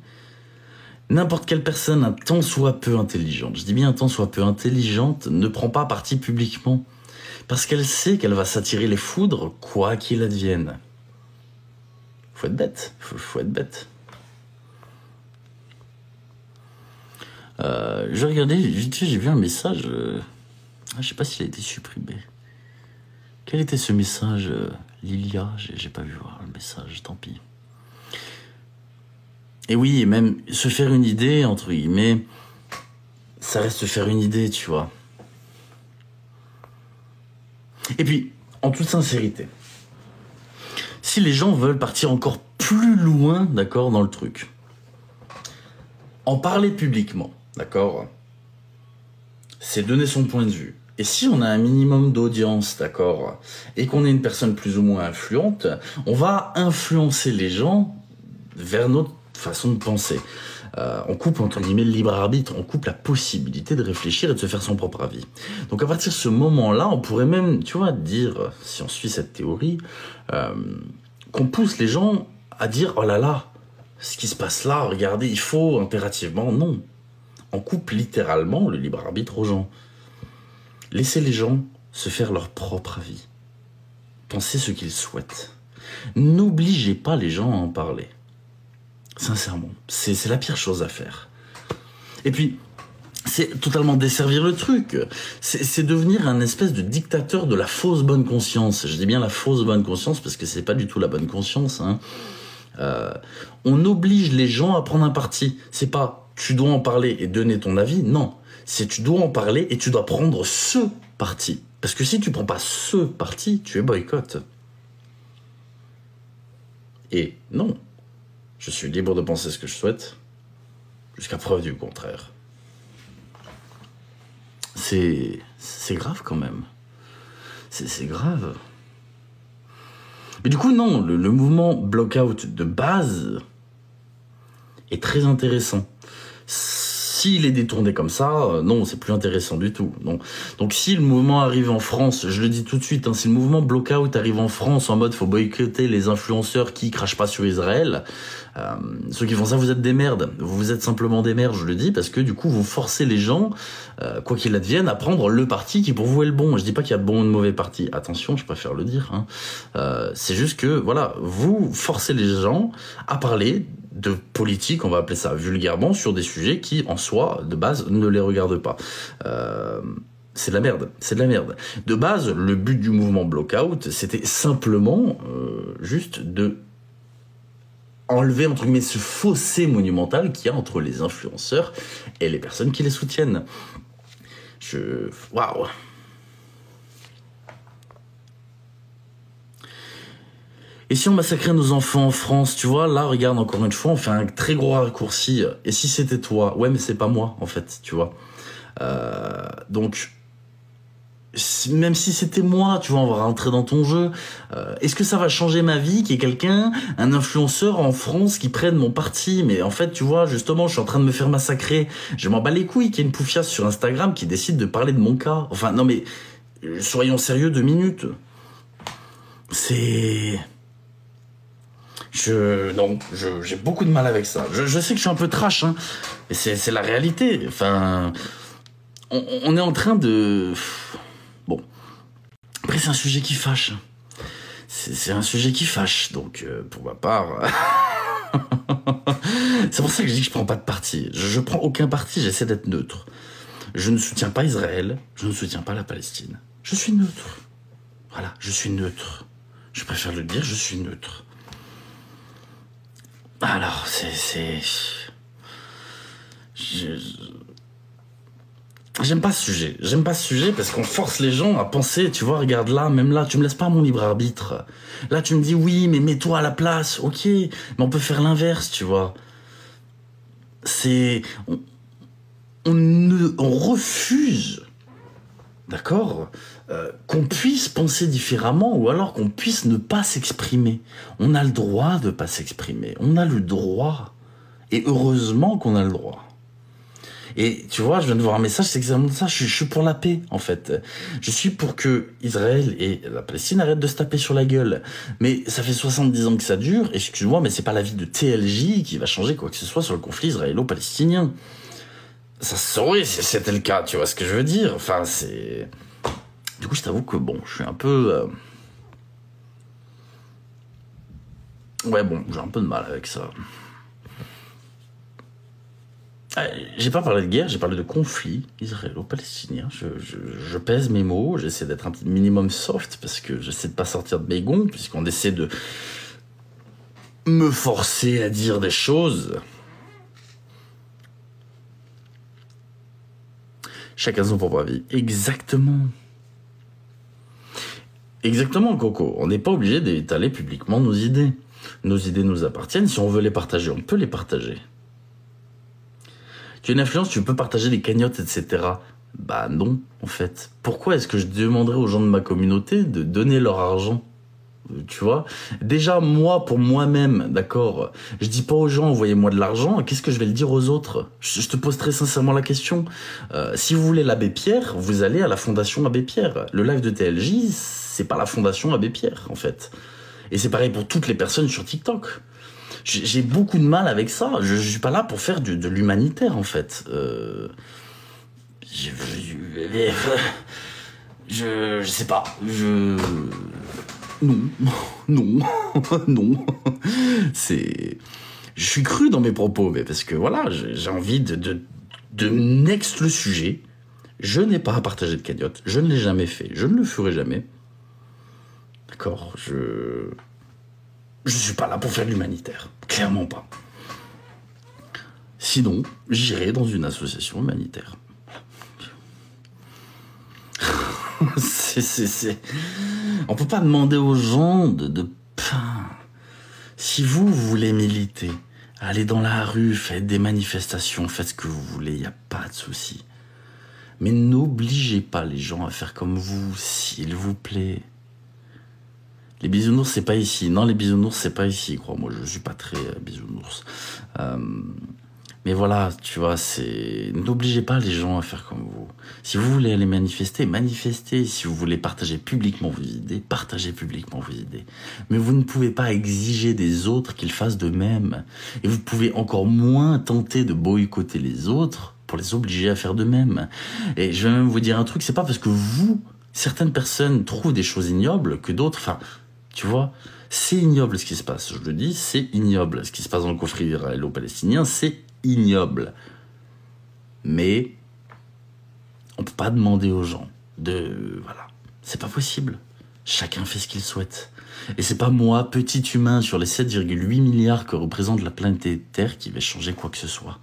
N'importe quelle personne un tant soit peu intelligente, je dis bien un tant soit peu intelligente, ne prend pas parti publiquement. Parce qu'elle sait qu'elle va s'attirer les foudres, quoi qu'il advienne. Faut être bête, faut être bête. Je regardais, j'ai vu un message, je sais pas s'il a été supprimé. Quel était ce message, Lilia ? J'ai pas vu voir le message, tant pis. Et oui, et même se faire une idée, entre guillemets, ça reste se faire une idée, tu vois. Et puis, en toute sincérité, si les gens veulent partir encore plus loin, d'accord, dans le truc, en parler publiquement, d'accord, c'est donner son point de vue. Et si on a un minimum d'audience, d'accord, et qu'on est une personne plus ou moins influente, on va influencer les gens vers notre façon de penser. On coupe, entre guillemets, le libre arbitre, on coupe la possibilité de réfléchir et de se faire son propre avis. Donc à partir de ce moment-là, on pourrait même, tu vois, dire, si on suit cette théorie, qu'on pousse les gens à dire, oh là là, ce qui se passe là, regardez, il faut impérativement, non. On coupe littéralement le libre arbitre aux gens. Laissez les gens se faire leur propre avis. Pensez ce qu'ils souhaitent. N'obligez pas les gens à en parler. Sincèrement, c'est la pire chose à faire. Et puis, c'est totalement desservir le truc. C'est devenir un espèce de dictateur de la fausse bonne conscience. Je dis bien la fausse bonne conscience parce que c'est pas du tout la bonne conscience. Hein. On oblige les gens à prendre un parti. C'est pas tu dois en parler et donner ton avis. Non, c'est tu dois en parler et tu dois prendre ce parti. Parce que si tu prends pas ce parti, tu es boycott. Et non. Je suis libre de penser ce que je souhaite, jusqu'à preuve du contraire. C'est grave quand même. C'est grave. Mais du coup, non, le mouvement Blockout de base est très intéressant. S'il est détourné comme ça, non, c'est plus intéressant du tout. Non. Donc si le mouvement arrive en France, je le dis tout de suite, hein, si le mouvement Blockout arrive en France en mode faut boycotter les influenceurs qui crachent pas sur Israël, ceux qui font ça, vous êtes des merdes. Vous êtes simplement des merdes, je le dis, parce que du coup vous forcez les gens, quoi qu'il advienne, à prendre le parti qui pour vous est le bon. Je dis pas qu'il y a de bon ou de mauvais parti. Attention, je préfère le dire. Hein. C'est juste que voilà, vous forcez les gens à parler de politique, on va appeler ça vulgairement, sur des sujets qui, en soi, de base, ne les regardent pas. C'est de la merde, c'est de la merde. De base, le but du mouvement Blockout, c'était simplement juste de enlever, entre guillemets, ce fossé monumental qu'il y a entre les influenceurs et les personnes qui les soutiennent. Waouh. Et si on massacrait nos enfants en France, tu vois, là, regarde, encore une fois, on fait un très gros raccourci. Et si c'était toi? Ouais, mais c'est pas moi, en fait, tu vois. Donc, même si c'était moi, tu vois, on va rentrer dans ton jeu. Est-ce que ça va changer ma vie qu'il y ait quelqu'un, un influenceur en France qui prenne mon parti? Mais en fait, tu vois, justement, je suis en train de me faire massacrer. Je m'en bats les couilles qu'il y ait une poufiasse sur Instagram qui décide de parler de mon cas. Enfin, non mais, soyons sérieux 2 minutes. J'ai beaucoup de mal avec ça. Je sais que je suis un peu trash, hein, mais c'est la réalité. Enfin, on est en train de... Bon. Après, c'est un sujet qui fâche. C'est un sujet qui fâche, donc pour ma part... C'est pour ça que je dis que je prends pas de parti. Je prends aucun parti, j'essaie d'être neutre. Je ne soutiens pas Israël, je ne soutiens pas la Palestine. Je suis neutre. Voilà, je suis neutre. Je préfère le dire, je suis neutre. Alors, j'aime pas ce sujet. J'aime pas ce sujet parce qu'on force les gens à penser, tu vois, regarde là, même là, tu me laisses pas mon libre arbitre. Là, tu me dis oui, mais mets-toi à la place, ok, mais on peut faire l'inverse, tu vois. On refuse, d'accord, qu'on puisse penser différemment ou alors qu'on puisse ne pas s'exprimer. On a le droit de pas s'exprimer. On a le droit. Et heureusement qu'on a le droit. Et tu vois, je viens de voir un message, c'est exactement ça. Je suis pour la paix, en fait. Je suis pour que Israël et la Palestine arrêtent de se taper sur la gueule. Mais ça fait 70 ans que ça dure. Excuse-moi, mais c'est pas la vie de TLJ qui va changer quoi que ce soit sur le conflit israélo-palestinien. Ça se saurait si c'était le cas, tu vois ce que je veux dire. Enfin, c'est... Du coup, je t'avoue que bon, je suis un peu... Ouais, bon, j'ai un peu de mal avec ça. J'ai pas parlé de guerre, j'ai parlé de conflit israélo-palestinien. Je pèse mes mots, j'essaie d'être un petit minimum soft parce que j'essaie de pas sortir de mes gonds puisqu'on essaie de me forcer à dire des choses. Chacun son propre avis. Exactement. Exactement, Coco. On n'est pas obligé d'étaler publiquement nos idées. Nos idées nous appartiennent. Si on veut les partager, on peut les partager. Tu as une influence, tu peux partager des cagnottes, etc. Bah non, en fait. Pourquoi est-ce que je demanderais aux gens de ma communauté de donner leur argent tu vois. Déjà, moi, pour moi-même, d'accord, je dis pas aux gens, envoyez-moi de l'argent, qu'est-ce que je vais le dire aux autres? Je te pose très sincèrement la question. Si vous voulez l'Abbé Pierre, vous allez à la Fondation Abbé Pierre. Le live de TLJ, c'est pas la Fondation Abbé Pierre, en fait. Et c'est pareil pour toutes les personnes sur TikTok. J'ai beaucoup de mal avec ça. Je suis pas là pour faire de l'humanitaire, en fait. Je sais pas. Non, non, non. Je suis cru dans mes propos, mais parce que voilà, j'ai envie de next le sujet. Je n'ai pas à partager de cagnotte. Je ne l'ai jamais fait. Je ne le ferai jamais. D'accord, je suis pas là pour faire de l'humanitaire. Clairement pas. Sinon, j'irai dans une association humanitaire. On peut pas demander aux gens si vous voulez militer, allez dans la rue, faites des manifestations, faites ce que vous voulez, il n'y a pas de souci. Mais n'obligez pas les gens à faire comme vous, s'il vous plaît. Les bisounours, c'est pas ici. Non, les bisounours, c'est pas ici, crois-moi, je suis pas très bisounours. Mais voilà, tu vois, n'obligez pas les gens à faire comme vous. Si vous voulez aller manifester, manifestez. Si vous voulez partager publiquement vos idées, partagez publiquement vos idées. Mais vous ne pouvez pas exiger des autres qu'ils fassent de même. Et vous pouvez encore moins tenter de boycotter les autres pour les obliger à faire de même. Et je vais même vous dire un truc, c'est pas parce que certaines personnes trouvent des choses ignobles que d'autres, tu vois, c'est ignoble ce qui se passe. Je le dis, c'est ignoble. Ce qui se passe dans le conflit israélo-palestinien, c'est ignoble. Mais on peut pas demander aux gens voilà. C'est pas possible. Chacun fait ce qu'il souhaite. Et c'est pas moi, petit humain sur les 7,8 milliards que représente la planète Terre, qui va changer quoi que ce soit.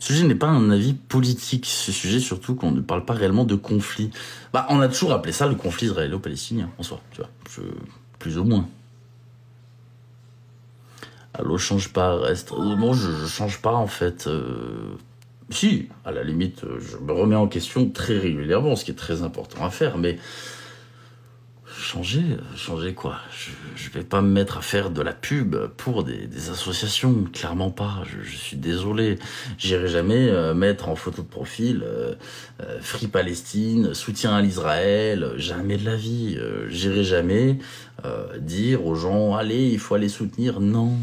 Ce sujet n'est pas un avis politique. Ce sujet, surtout qu'on ne parle pas réellement de conflit. On a toujours appelé ça le conflit israélo-palestinien, en soi, tu vois. Plus ou moins. Allô, change pas, reste. Bon, je change pas, en fait. Si, à la limite, je me remets en question très régulièrement, ce qui est très important à faire, mais changer quoi? Je vais pas me mettre à faire de la pub pour des associations, clairement pas. Je suis désolé. J'irai jamais mettre en photo de profil Free Palestine, soutien à l'Israël, jamais de la vie. J'irai jamais dire aux gens, allez, il faut aller soutenir. Non.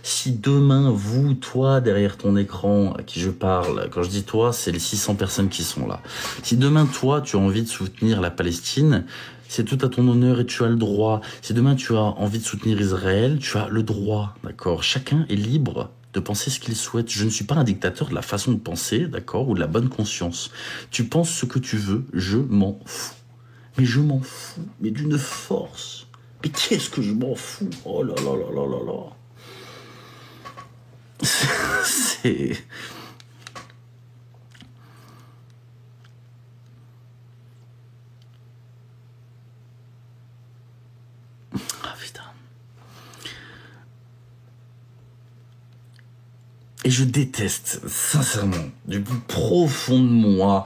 Si demain, vous, toi, derrière ton écran, à qui je parle, quand je dis toi, c'est les 600 personnes qui sont là. Si demain, toi, tu as envie de soutenir la Palestine, c'est tout à ton honneur et tu as le droit. Si demain, tu as envie de soutenir Israël, tu as le droit, d'accord? Chacun est libre de penser ce qu'il souhaite. Je ne suis pas un dictateur de la façon de penser, d'accord, ou de la bonne conscience. Tu penses ce que tu veux, je m'en fous. Mais je m'en fous, mais d'une force. Mais qu'est-ce que je m'en fous? Oh là là là là là là. C'est... Ah putain. Et je déteste, sincèrement, du plus profond de moi,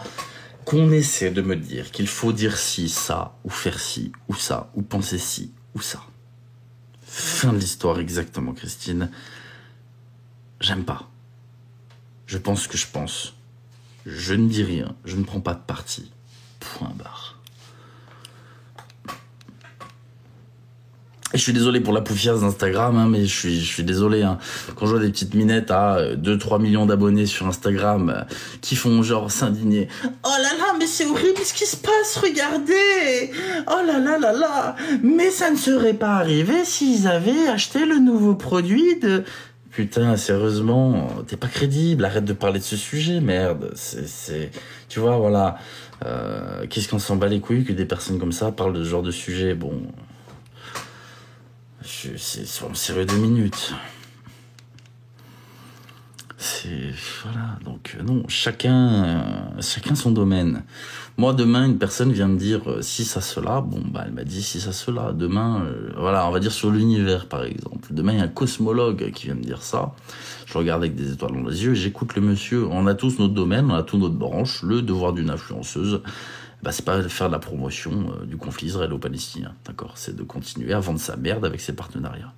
qu'on essaie de me dire qu'il faut dire ci, ça, ou faire ci, ou ça, ou penser ci, ou ça. Fin de l'histoire, exactement, Christine. J'aime pas. Je pense ce que je pense. Je ne dis rien. Je ne prends pas de parti. Point barre. Et je suis désolé pour la poufiasse d'Instagram, mais je suis désolé. Quand je vois des petites minettes à 2-3 millions d'abonnés sur Instagram qui font genre s'indigner. Oh là là, mais c'est horrible ce qui se passe, regardez. Oh là là là là. Mais ça ne serait pas arrivé s'ils avaient acheté le nouveau produit de... Putain, sérieusement, t'es pas crédible, arrête de parler de ce sujet, merde. Tu vois, voilà. Qu'est-ce qu'on s'en bat les couilles que des personnes comme ça parlent de ce genre de sujet? Bon... Soyons sérieux 2 minutes. C'est... c'est... Voilà, donc non, chacun son domaine. Moi, demain, une personne vient me dire si ça, cela. Bon, bah, elle m'a dit si ça, cela. Demain, voilà, on va dire sur l'univers, par exemple. Demain, il y a un cosmologue qui vient me dire ça. Je regarde avec des étoiles dans les yeux, j'écoute le monsieur. On a tous notre domaine, on a tous notre branche. Le devoir d'une influenceuse, bah, c'est pas de faire de la promotion du conflit israélo-palestinien, d'accord? C'est de continuer à vendre sa merde avec ses partenariats.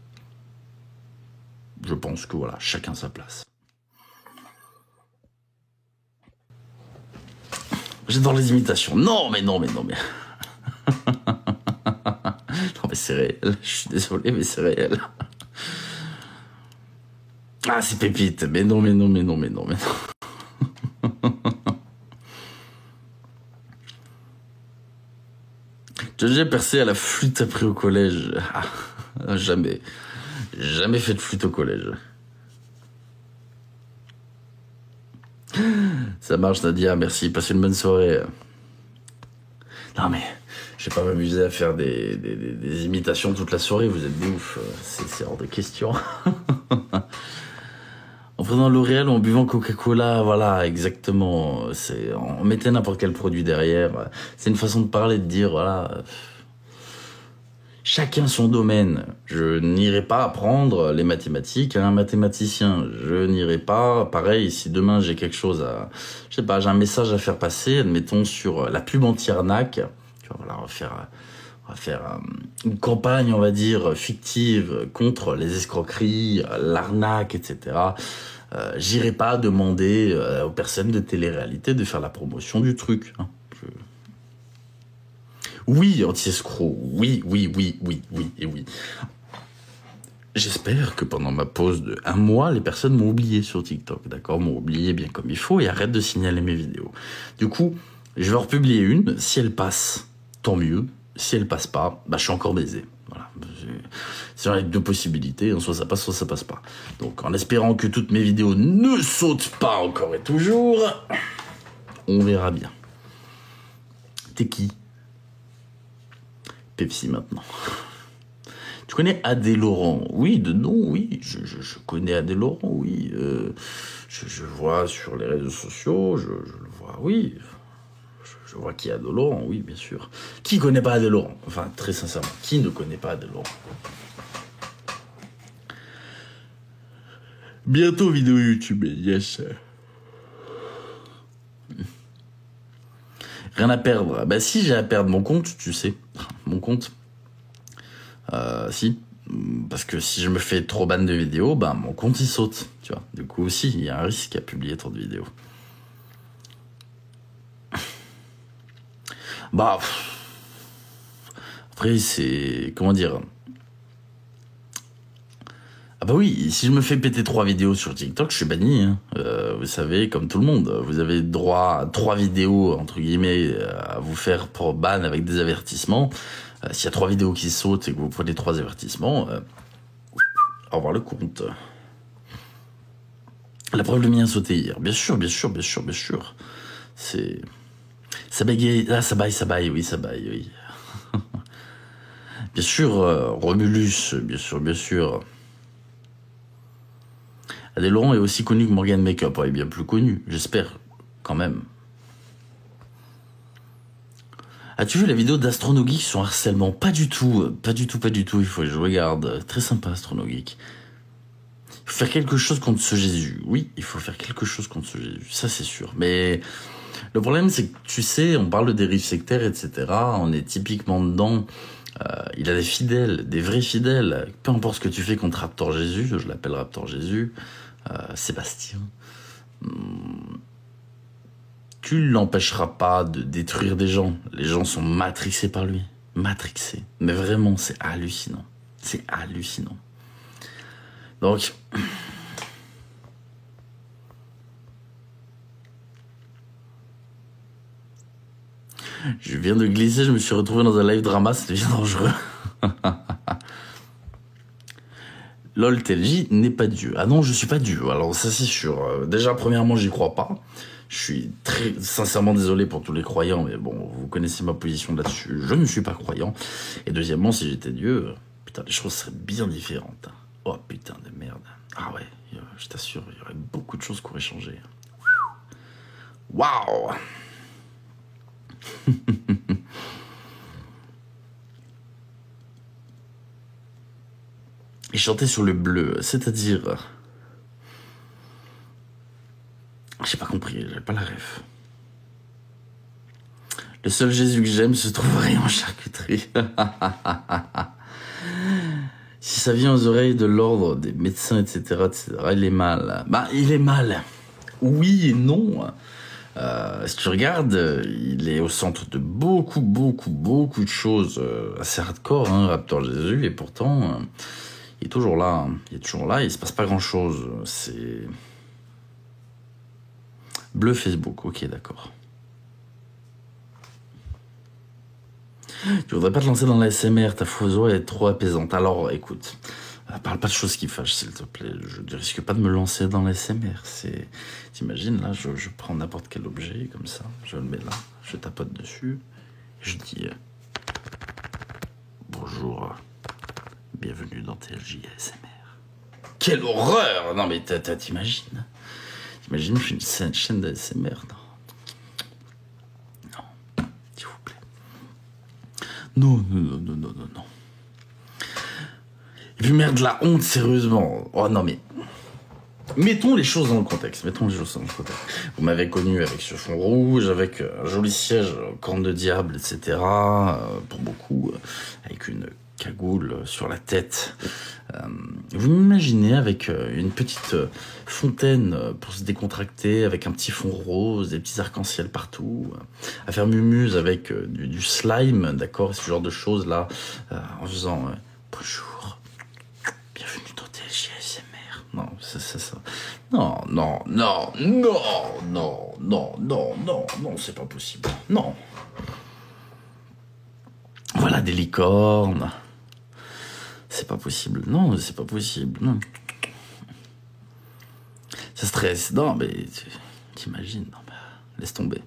Je pense que voilà, chacun sa place. J'adore les imitations. Non, mais... non, mais c'est réel. Je suis désolé, mais c'est réel. Ah, c'est pépite. Mais non. J'ai déjà percé à la flûte appris au collège. Ah, jamais. Jamais fait de flûte au collège. Ça marche, Nadia, merci. Passez une bonne soirée. Non, mais je vais pas m'amuser à faire des imitations toute la soirée. Vous êtes des ouf. C'est hors de question. En prenant L'Oréal ou en buvant Coca-Cola, voilà, exactement. On mettait n'importe quel produit derrière. C'est une façon de parler, de dire, voilà... Chacun son domaine. Je n'irai pas apprendre les mathématiques à un mathématicien. Je n'irai pas, pareil, si demain j'ai quelque chose à... Je sais pas, j'ai un message à faire passer, admettons, sur la pub anti-arnaque. Tu vois, voilà, on va faire une campagne, on va dire, fictive contre les escroqueries, l'arnaque, etc. J'irai pas demander aux personnes de télé-réalité de faire la promotion du truc. Hein. Oui, anti-escroc, oui. J'espère que pendant ma pause de 1 mois, les personnes m'ont oublié sur TikTok, d'accord? M'ont oublié bien comme il faut et arrêtent de signaler mes vidéos. Du coup, je vais en republier une. Si elle passe, tant mieux. Si elle passe pas, bah, je suis encore baisé. Voilà. C'est avec 2 possibilités, soit ça passe, soit ça passe pas. Donc, en espérant que toutes mes vidéos ne sautent pas encore et toujours, on verra bien. T'es qui? Pepsi maintenant. Tu connais Adé Laurent? Oui, de nom, oui. Je connais Adé Laurent, oui. Je vois sur les réseaux sociaux, je le vois, oui. Je vois qui est Adé Laurent, oui, bien sûr. Qui connaît pas Adé Laurent? Enfin, très sincèrement, qui ne connaît pas Adé Laurent? Bientôt vidéo YouTube, yes. Rien à perdre. Bah si, j'ai à perdre mon compte, tu sais. Mon compte. Si. Parce que si je me fais trop ban de vidéos, bah mon compte il saute. Tu vois. Du coup aussi, il y a un risque à publier trop de vidéos. Bah. Après, c'est... Comment dire? Ah bah oui, si je me fais péter 3 vidéos sur TikTok, je suis banni. Hein. Vous savez, comme tout le monde, vous avez droit à 3 vidéos, entre guillemets, à vous faire pour ban avec des avertissements. S'il y a 3 vidéos qui sautent et que vous prenez 3 avertissements, au revoir le compte. La preuve, le mien a sauté hier. Bien sûr. C'est... Ça bagaye... Ah, ça baille, oui. Bien sûr, Romulus, bien sûr. Adé Laurent est aussi connu que Morgan Makeup, ouais, bien plus connu, j'espère, quand même. As-tu vu la vidéo d'Astronogeek sur harcèlement? Pas du tout, il faut que je regarde. Très sympa, Astronogeek. Il faut faire quelque chose contre ce Jésus. Oui, il faut faire quelque chose contre ce Jésus, ça c'est sûr. Mais le problème, c'est que, tu sais, on parle de dérives sectaires, etc. On est typiquement dedans. Il a des fidèles, des vrais fidèles. Peu importe ce que tu fais contre Raptor Jésus, je l'appelle Raptor Jésus, Sébastien, tu l'empêcheras pas de détruire des gens. Les gens sont matrixés par lui. Matrixés. Mais vraiment, c'est hallucinant. Donc... Je viens de glisser, je me suis retrouvé dans un live drama, ça devient dangereux. LOL TLJ n'est pas Dieu. Ah non, je suis pas Dieu, alors ça c'est sûr. Déjà, premièrement, j'y crois pas. Je suis très sincèrement désolé pour tous les croyants, mais bon, vous connaissez ma position là-dessus. Je ne suis pas croyant. Et deuxièmement, si j'étais Dieu, putain, les choses seraient bien différentes. Oh putain de merde. Ah ouais, je t'assure, il y aurait beaucoup de choses qui auraient changé. Waouh. Et chanter sur le bleu, c'est-à-dire... J'ai pas compris, j'avais pas la ref. Le seul Jésus que j'aime se trouverait en charcuterie. Si ça vient aux oreilles de l'ordre des médecins, etc., il est mal. Bah, il est mal. Oui et non. Si tu regardes, il est au centre de beaucoup de choses assez hardcore, hein, Raptor Jésus, et pourtant, il est toujours là. Il est toujours là, il se passe pas grand-chose. C'est... Bleu Facebook, ok, d'accord. Tu voudrais pas te lancer dans la SMR, ta photo est trop apaisante. Alors, écoute, parle pas de choses qui fâchent, s'il te plaît. Je ne risque pas de me lancer dans la SMR. T'imagines, là, je prends n'importe quel objet, comme ça, je le mets là, je tapote dessus, et je dis bonjour, bienvenue dans TLJ ASMR. Quelle horreur! Non, mais t'imagines? T'imagines, je fais une chaîne d'ASMR, non? Non. Et puis merde, la honte, sérieusement. Oh non mais... Mettons les choses dans le contexte. Vous m'avez connu avec ce fond rouge, avec un joli siège, corne de diable, etc. Pour beaucoup, avec une cagoule sur la tête. Vous m'imaginez avec une petite fontaine pour se décontracter, avec un petit fond rose, des petits arcs-en-ciel partout, à faire mumuse avec du slime, d'accord, ce genre de choses là, en faisant bonjour, bienvenue dans TLJ ASMR. Non, c'est ça. Non, c'est pas possible. Non. Voilà des licornes. C'est pas possible. Non, c'est pas possible. Non. Ça stresse. Non, mais t'imagines. Non, mais laisse tomber.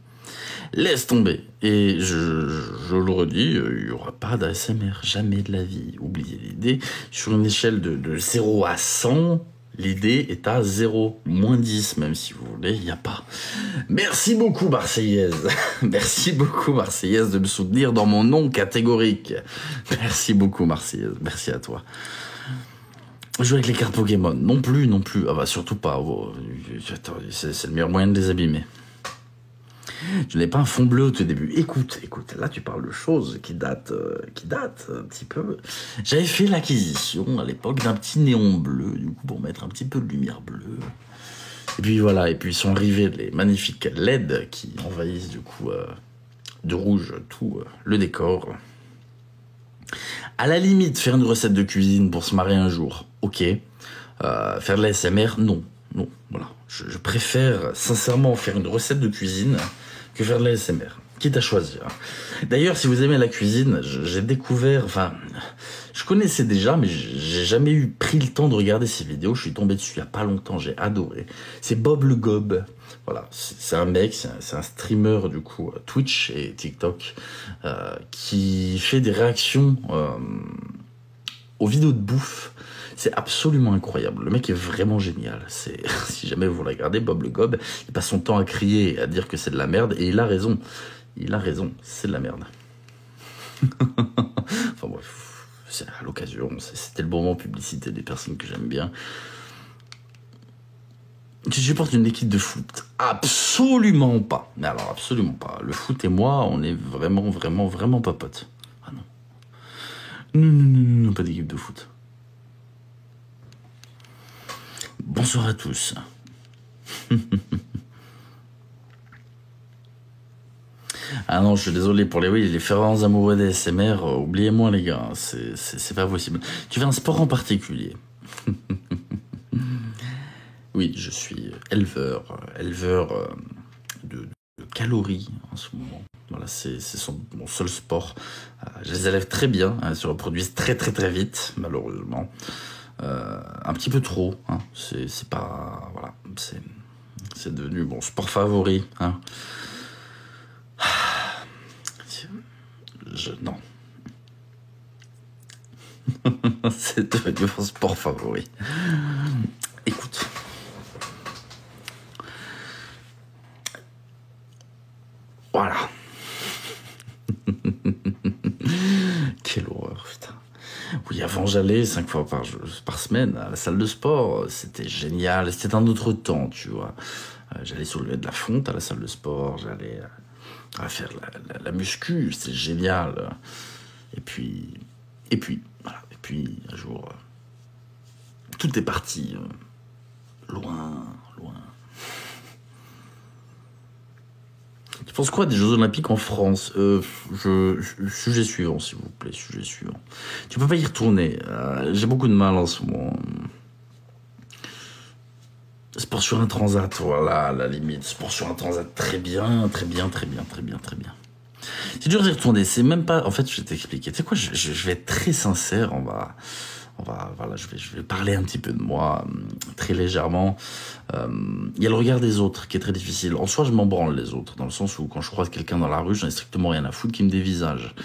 Laisse tomber. Et je le redis, il n'y aura pas d'ASMR. Jamais de la vie. Oubliez l'idée. Sur une échelle de 0 à 100, l'idée est à 0, moins 10, même si vous voulez, il n'y a pas. Merci beaucoup, Marseillaise. Merci beaucoup, Marseillaise, de me soutenir dans mon non catégorique. Merci beaucoup, Marseillaise. Merci à toi. Jouer avec les cartes Pokémon. Non plus. Ah bah, surtout pas. Oh, c'est le meilleur moyen de les abîmer. Je n'ai pas un fond bleu au tout début. Écoute, là tu parles de choses qui datent un petit peu. J'avais fait l'acquisition à l'époque d'un petit néon bleu, du coup, pour mettre un petit peu de lumière bleue. Et puis voilà, et puis sont arrivés les magnifiques LED qui envahissent du coup de rouge tout le décor. À la limite, faire une recette de cuisine pour se marier un jour, ok. Faire de la SMR, non, voilà. Je préfère sincèrement faire une recette de cuisine que faire de la SMR, quitte à choisir. D'ailleurs, si vous aimez la cuisine, j'ai découvert, enfin, je connaissais déjà, mais j'ai jamais pris le temps de regarder ses vidéos. Je suis tombé dessus il y a pas longtemps, j'ai adoré. C'est Bob le Gob. Voilà, c'est un mec, c'est un streamer du coup Twitch et TikTok qui fait des réactions aux vidéos de bouffe. C'est absolument incroyable. Le mec est vraiment génial. Si jamais vous le regardez, Bob le Gob, il passe son temps à crier et à dire que c'est de la merde, et il a raison. C'est de la merde. Enfin bref, c'est à l'occasion. C'était le bon moment publicité des personnes que j'aime bien. Je supporte une équipe de foot. Absolument pas. Mais alors, absolument pas. Le foot et moi, on est vraiment pas potes. Ah non. Non, pas d'équipe de foot. Bonsoir à tous. Ah non, je suis désolé pour les fervents amoureux des SMR. Oubliez-moi les gars, c'est pas possible. Tu fais un sport en particulier? Oui, je suis éleveur de calories en ce moment. Voilà, c'est mon seul sport. Je les élève très bien, ils se reproduisent très vite, malheureusement. Un petit peu trop, hein. C'est pas... Voilà, c'est devenu mon sport favori, hein. Non. C'est devenu mon sport favori. Écoute, j'allais 5 fois par semaine à la salle de sport, c'était génial, c'était un autre temps, tu vois. J'allais soulever de la fonte à la salle de sport, j'allais faire la muscu, c'était génial. Et puis, voilà. Et puis, un jour, tout est parti, loin. Tu penses quoi des Jeux Olympiques en France? Sujet suivant, s'il vous plaît, sujet suivant. Tu peux pas y retourner. J'ai beaucoup de mal en ce moment. Sport sur un transat, voilà, à la limite. Sport sur un transat, très bien. C'est dur d'y retourner, c'est même pas... En fait, je vais t'expliquer. Tu sais quoi, je vais être très sincère, voilà, je vais parler un petit peu de moi, très légèrement. Il y a le regard des autres qui est très difficile. En soi, je m'en branle les autres, dans le sens où quand je croise quelqu'un dans la rue, j'en ai strictement rien à foutre qui me dévisage.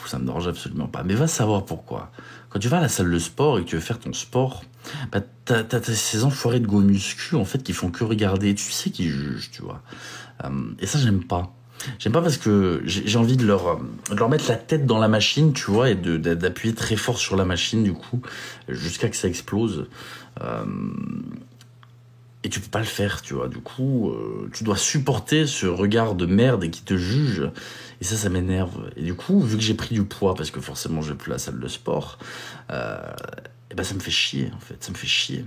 Ça me dérange absolument pas. Mais va savoir pourquoi. Quand tu vas à la salle de sport et que tu veux faire ton sport, bah, t'as ces enfoirés de go muscu, en fait, qui font que regarder. Tu sais qu'ils jugent, tu vois. Et ça, j'aime pas. J'aime pas parce que j'ai envie de leur mettre la tête dans la machine, tu vois, et d'appuyer très fort sur la machine, du coup, jusqu'à que ça explose. Et tu peux pas le faire, tu vois. Du coup, tu dois supporter ce regard de merde et qui te juge. Et ça m'énerve. Et du coup, vu que j'ai pris du poids, parce que forcément, je vais plus à la salle de sport, et ben ça me fait chier, en fait. Ça me fait chier.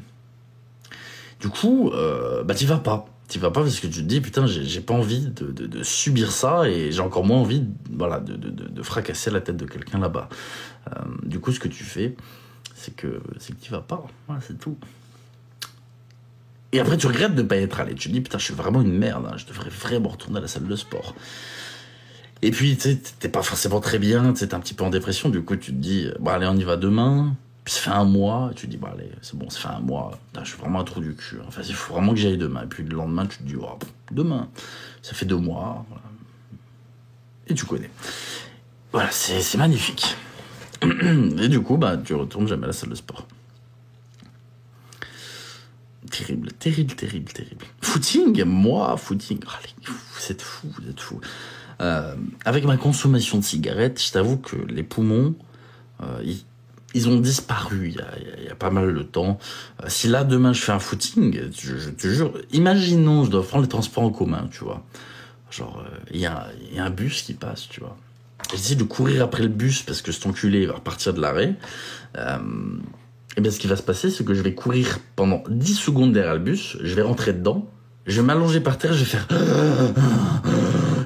Du coup, t'y vas pas. T'y vas pas parce que tu te dis, putain, j'ai pas envie de subir ça et j'ai encore moins envie, voilà, de fracasser la tête de quelqu'un là-bas. Du coup, ce que tu fais, c'est que t'y vas pas. Voilà, c'est tout. Et après, tu regrettes de ne pas y être allé. Tu te dis, putain, je suis vraiment une merde. Je devrais vraiment retourner à la salle de sport. Et puis, tu sais, t'es pas forcément très bien. Tu sais, t'es un petit peu en dépression. Du coup, tu te dis, bon, allez, on y va demain. Puis ça fait un mois. Et tu te dis, bon, allez, c'est bon, ça fait un mois. Putain, je suis vraiment un trou du cul. Enfin, il faut vraiment que j'aille demain. Et puis le lendemain, tu te dis, oh, demain. Ça fait 2 mois. Voilà. Et tu connais. Voilà, c'est magnifique. Et du coup, tu retournes jamais à la salle de sport. Terrible. Footing, allez, vous êtes fous. Avec ma consommation de cigarettes, je t'avoue que les poumons, ils ont disparu il y a pas mal de temps. Si là, demain, je fais un footing, je te jure, imaginons, je dois prendre les transports en commun, tu vois. Genre, il y a un bus qui passe, tu vois. J'essaie de courir après le bus parce que cet enculé va repartir de l'arrêt. Et bien, ce qui va se passer, c'est que je vais courir pendant 10 secondes derrière le bus, je vais rentrer dedans, je vais m'allonger par terre, je vais faire...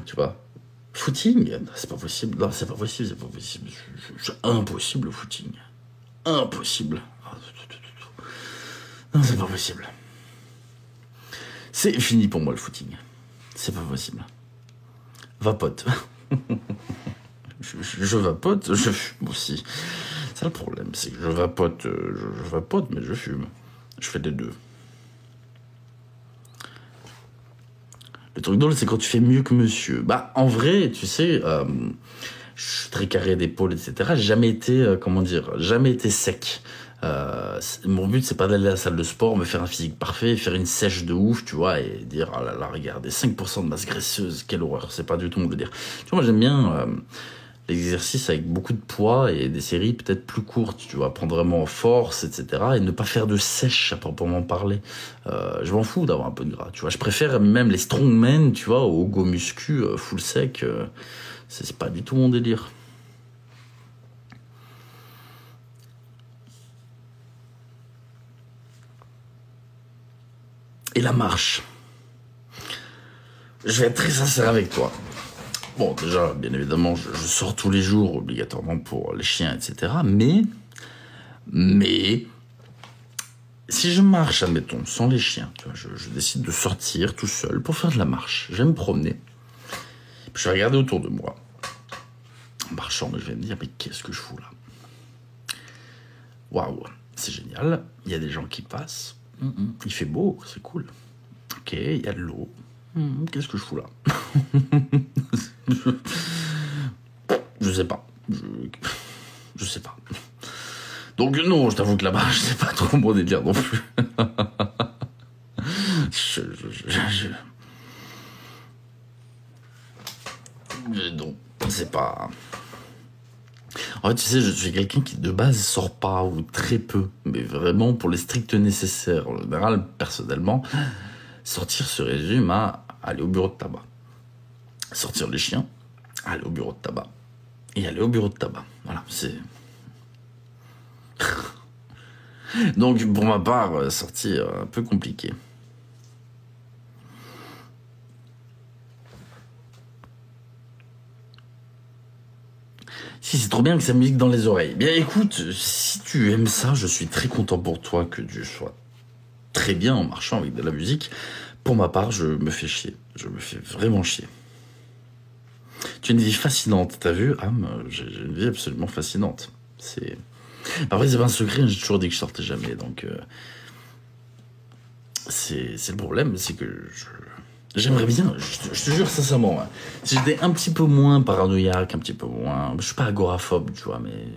Tu vois. Footing, c'est pas possible. Non, c'est pas possible. C'est impossible, le footing. Impossible. Non, c'est pas possible. C'est fini pour moi, le footing. C'est pas possible. Vapote. Je vapote, je fume aussi. Ça, le problème, c'est que je vapote, mais je fume. Je fais les deux. Le truc drôle, c'est quand tu fais mieux que monsieur. En vrai, tu sais, je suis très carré d'épaule, etc. J'ai jamais été, jamais été sec. Mon but, c'est pas d'aller à la salle de sport, me faire un physique parfait, faire une sèche de ouf, tu vois, et dire, oh là là, regardez, 5% de masse graisseuse, quelle horreur, c'est pas du tout mon délire. Tu vois, moi, j'aime bien l'exercice avec beaucoup de poids et des séries peut-être plus courtes, tu vois, prendre vraiment en force, etc. et ne pas faire de sèche à proprement parler. Je m'en fous d'avoir un peu de gras, tu vois. Je préfère même les strongmen, tu vois, au go muscu full sec. C'est pas du tout mon délire. Et la marche. Je vais être très sincère avec toi. Bon, déjà, bien évidemment, je sors tous les jours, obligatoirement, pour les chiens, etc. Mais, si je marche, admettons, sans les chiens, tu vois, je décide de sortir tout seul pour faire de la marche. Je vais me promener. Puis je vais regarder autour de moi. En marchant, je vais me dire, mais qu'est-ce que je fous là? Waouh, c'est génial. Il y a des gens qui passent. Il fait beau, c'est cool. Ok, il y a de l'eau. Qu'est-ce que je fous là? Je sais pas. Je sais pas. Donc non, je t'avoue que là-bas, je sais pas trop mon délire non plus. Non, c'est pas... En fait, tu sais, je suis quelqu'un qui de base sort pas ou très peu, mais vraiment pour les stricts nécessaires. En général, personnellement, sortir se résume à aller au bureau de tabac. Sortir les chiens, aller au bureau de tabac. Et aller au bureau de tabac. Voilà, c'est... Donc, pour ma part, sortie un peu compliquée. Si, c'est trop bien que ça musique dans les oreilles. Bien, écoute, si tu aimes ça, je suis très content pour toi que tu sois très bien en marchant avec de la musique. Pour ma part, je me fais chier. Je me fais vraiment chier. Tu as une vie fascinante, t'as vu, Am? J'ai une vie absolument fascinante. C'est... Après, c'est pas un secret, j'ai toujours dit que je sortais jamais, donc... C'est le problème, c'est que j'aimerais bien, je te jure sincèrement, hein, si j'étais un petit peu moins paranoïaque, un petit peu moins... Je suis pas agoraphobe, tu vois, mais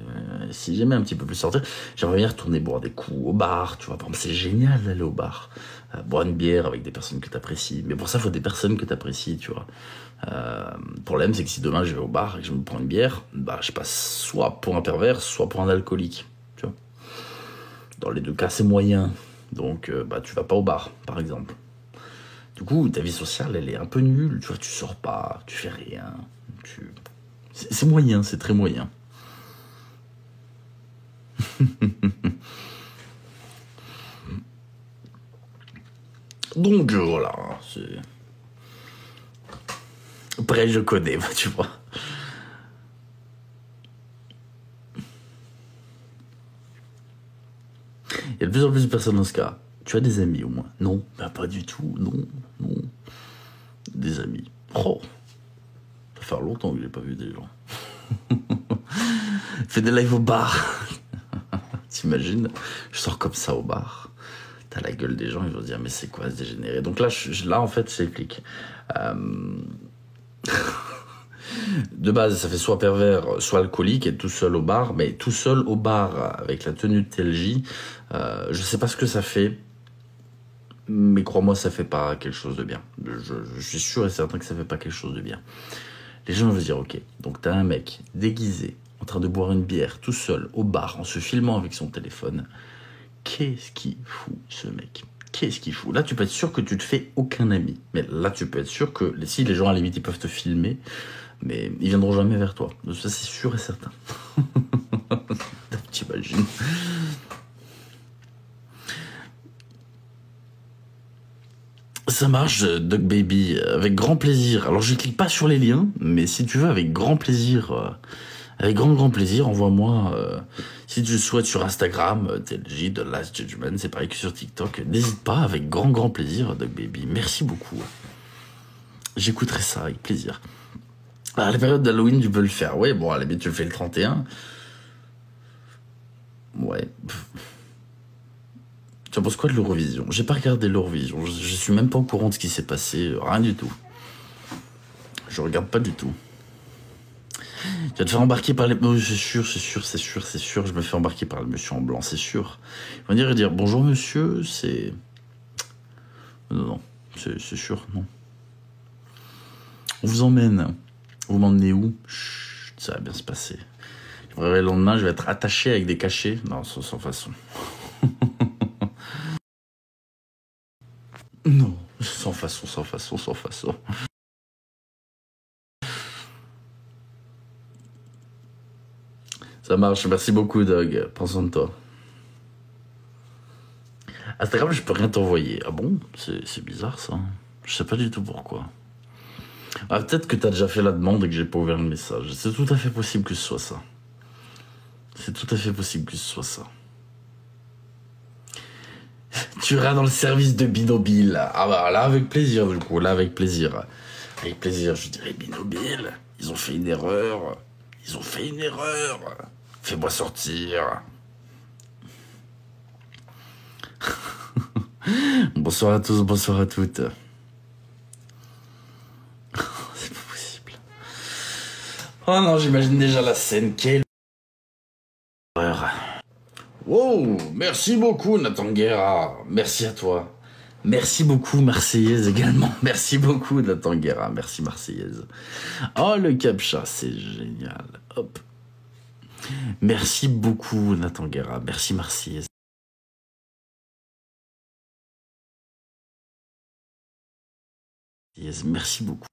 si j'aimais un petit peu plus sortir, j'aimerais bien retourner boire des coups au bar, tu vois. Par exemple, c'est génial d'aller au bar, boire une bière avec des personnes que t'apprécies. Mais pour ça, il faut des personnes que t'apprécies, tu vois. Le problème, c'est que si demain je vais au bar et que je me prends une bière, bah, je passe soit pour un pervers, soit pour un alcoolique, tu vois. Dans les deux cas, c'est moyen. Donc, bah, tu vas pas au bar, par exemple. Du coup, ta vie sociale, elle est un peu nulle. Tu vois, tu sors pas, tu fais rien. C'est moyen, c'est très moyen. Donc, voilà. Après, je connais, tu vois. Il y a de plus en plus de personnes dans ce cas. Tu as des amis au moins? Non, bah pas du tout, non. Des amis. Oh, ça fait longtemps que j'ai pas vu des gens. Fais des lives au bar. T'imagines? Je sors comme ça au bar. T'as la gueule des gens, ils vont se dire mais c'est quoi ce dégénéré? Donc là, là en fait, j'explique. De base, ça fait soit pervers, soit alcoolique, et tout seul au bar. Mais tout seul au bar avec la tenue de TLJ, je sais pas ce que ça fait. Mais crois-moi, ça fait pas quelque chose de bien. Je suis sûr et certain que ça fait pas quelque chose de bien. Les gens vont se dire, ok, donc t'as un mec déguisé, en train de boire une bière, tout seul, au bar, en se filmant avec son téléphone. Qu'est-ce qu'il fout, ce mec? Qu'est-ce qu'il fout? Là, tu peux être sûr que tu te fais aucun ami. Mais là, tu peux être sûr que, si les gens, à la limite, ils peuvent te filmer, mais ils viendront jamais vers toi. Ça, c'est sûr et certain. T'imagines? Ça marche, Doc Baby, avec grand plaisir. Alors je clique pas sur les liens, mais si tu veux, avec grand plaisir, grand plaisir, envoie-moi, si tu le souhaites sur Instagram, TLJ, The Last Judgment, c'est pareil que sur TikTok. N'hésite pas, avec grand plaisir, Doc Baby. Merci beaucoup. J'écouterai ça avec plaisir. À la période d'Halloween, tu peux le faire. Ouais, bon, à la limite, tu le fais le 31. Ouais. Tu en penses quoi de l'Eurovision? J'ai pas regardé l'Eurovision, je suis même pas au courant de ce qui s'est passé, rien du tout. Je regarde pas du tout. Tu vas te faire embarquer par les... Oh, c'est sûr, je me fais embarquer par le monsieur en blanc, c'est sûr. Il va dire bonjour monsieur, c'est... Non, c'est sûr, non. On vous emmène. Vous m'emmenez où? Chut, ça va bien se passer. Je me réveille le lendemain, je vais être attaché avec des cachets. Non, sans façon. Non, sans façon. Ça marche, merci beaucoup Doug, prends soin de toi. Instagram, je peux rien t'envoyer. Ah bon? C'est bizarre ça. Je sais pas du tout pourquoi. Ah, peut-être que t'as déjà fait la demande et que j'ai pas ouvert le message. C'est tout à fait possible que ce soit ça. Tu iras dans le service de Binobile. Ah bah là avec plaisir du coup, avec plaisir, je dirais Binobile, ils ont fait une erreur. Fais-moi sortir. Bonsoir à tous, bonsoir à toutes. C'est pas possible. Oh non, j'imagine déjà la scène, quelle horreur. Wow, merci beaucoup Nathan Guerra, merci à toi. Merci beaucoup Marseillaise également, merci beaucoup Nathan Guerra, merci Marseillaise. Oh le captcha, c'est génial, hop. Merci beaucoup, Nathan Guerra. Merci, Marseillaise. Merci beaucoup.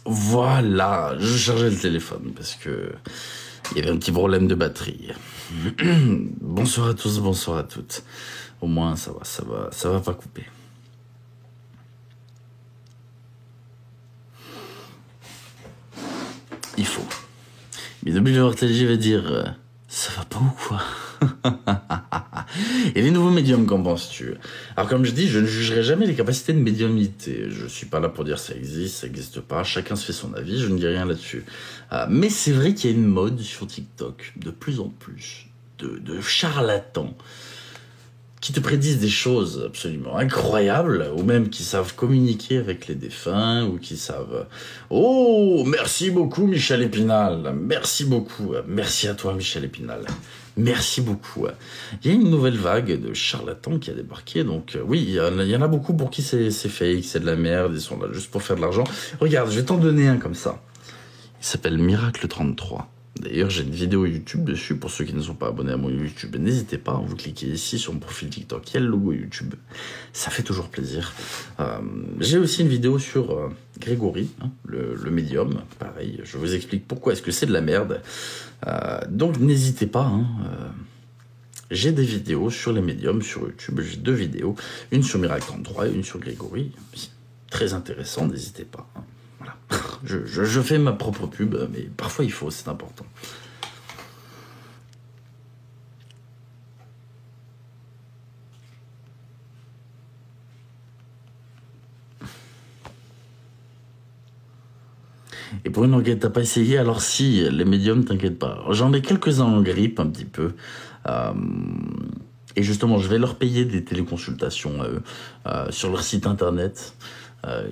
Voilà, je chargeais le téléphone parce que il y avait un petit problème de batterie. Bonsoir à tous, bonsoir à toutes. Au moins ça va pas couper. Il faut. Mais WRTG va dire ça va pas ou quoi? Et les nouveaux médiums, qu'en penses-tu? Alors comme je dis, je ne jugerai jamais les capacités de médiumnité. Je suis pas là pour dire ça existe pas. Chacun se fait son avis, je ne dis rien là-dessus. Mais c'est vrai qu'il y a une mode sur TikTok, de plus en plus, de charlatans qui te prédisent des choses absolument incroyables, ou même qui savent communiquer avec les défunts, ou qui savent... Oh, merci beaucoup Michel Épinal, merci beaucoup, merci à toi Michel Épinal, merci beaucoup. Il y a une nouvelle vague de charlatans qui a débarqué, donc oui, il y en a beaucoup pour qui c'est fake, c'est de la merde, ils sont là juste pour faire de l'argent. Regarde, je vais t'en donner un comme ça. Il s'appelle Miracle33. D'ailleurs, j'ai une vidéo YouTube dessus. Pour ceux qui ne sont pas abonnés à mon YouTube, n'hésitez pas. Vous cliquez ici sur mon profil TikTok. Il y a le logo YouTube. Ça fait toujours plaisir. J'ai aussi une vidéo sur Grégory, hein, le médium. Pareil, je vous explique pourquoi est-ce que c'est de la merde. Donc, n'hésitez pas. Hein, j'ai des vidéos sur les médiums sur YouTube. J'ai 2 vidéos. Une sur Miracle33 et une sur Grégory. Très intéressant, n'hésitez pas. Hein. Voilà. Je fais ma propre pub, mais parfois il faut, c'est important. Et pour une enquête, t'as pas essayé? Alors si, les médiums, t'inquiète pas. J'en ai quelques-uns en grippe, un petit peu. Et justement, je vais leur payer des téléconsultations sur leur site internet.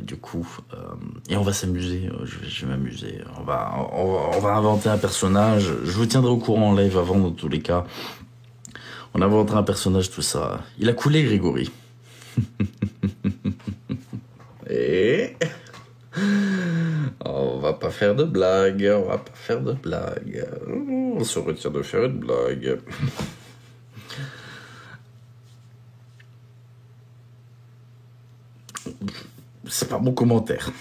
Du coup, et on va s'amuser, je vais m'amuser. On va inventer un personnage. Je vous tiendrai au courant en live avant, dans tous les cas. On inventera un personnage, tout ça. Il a coulé, Grégory. Et... on va pas faire de blagues, on va pas faire de blagues. On se retire de faire une blague. C'est pas mon commentaire.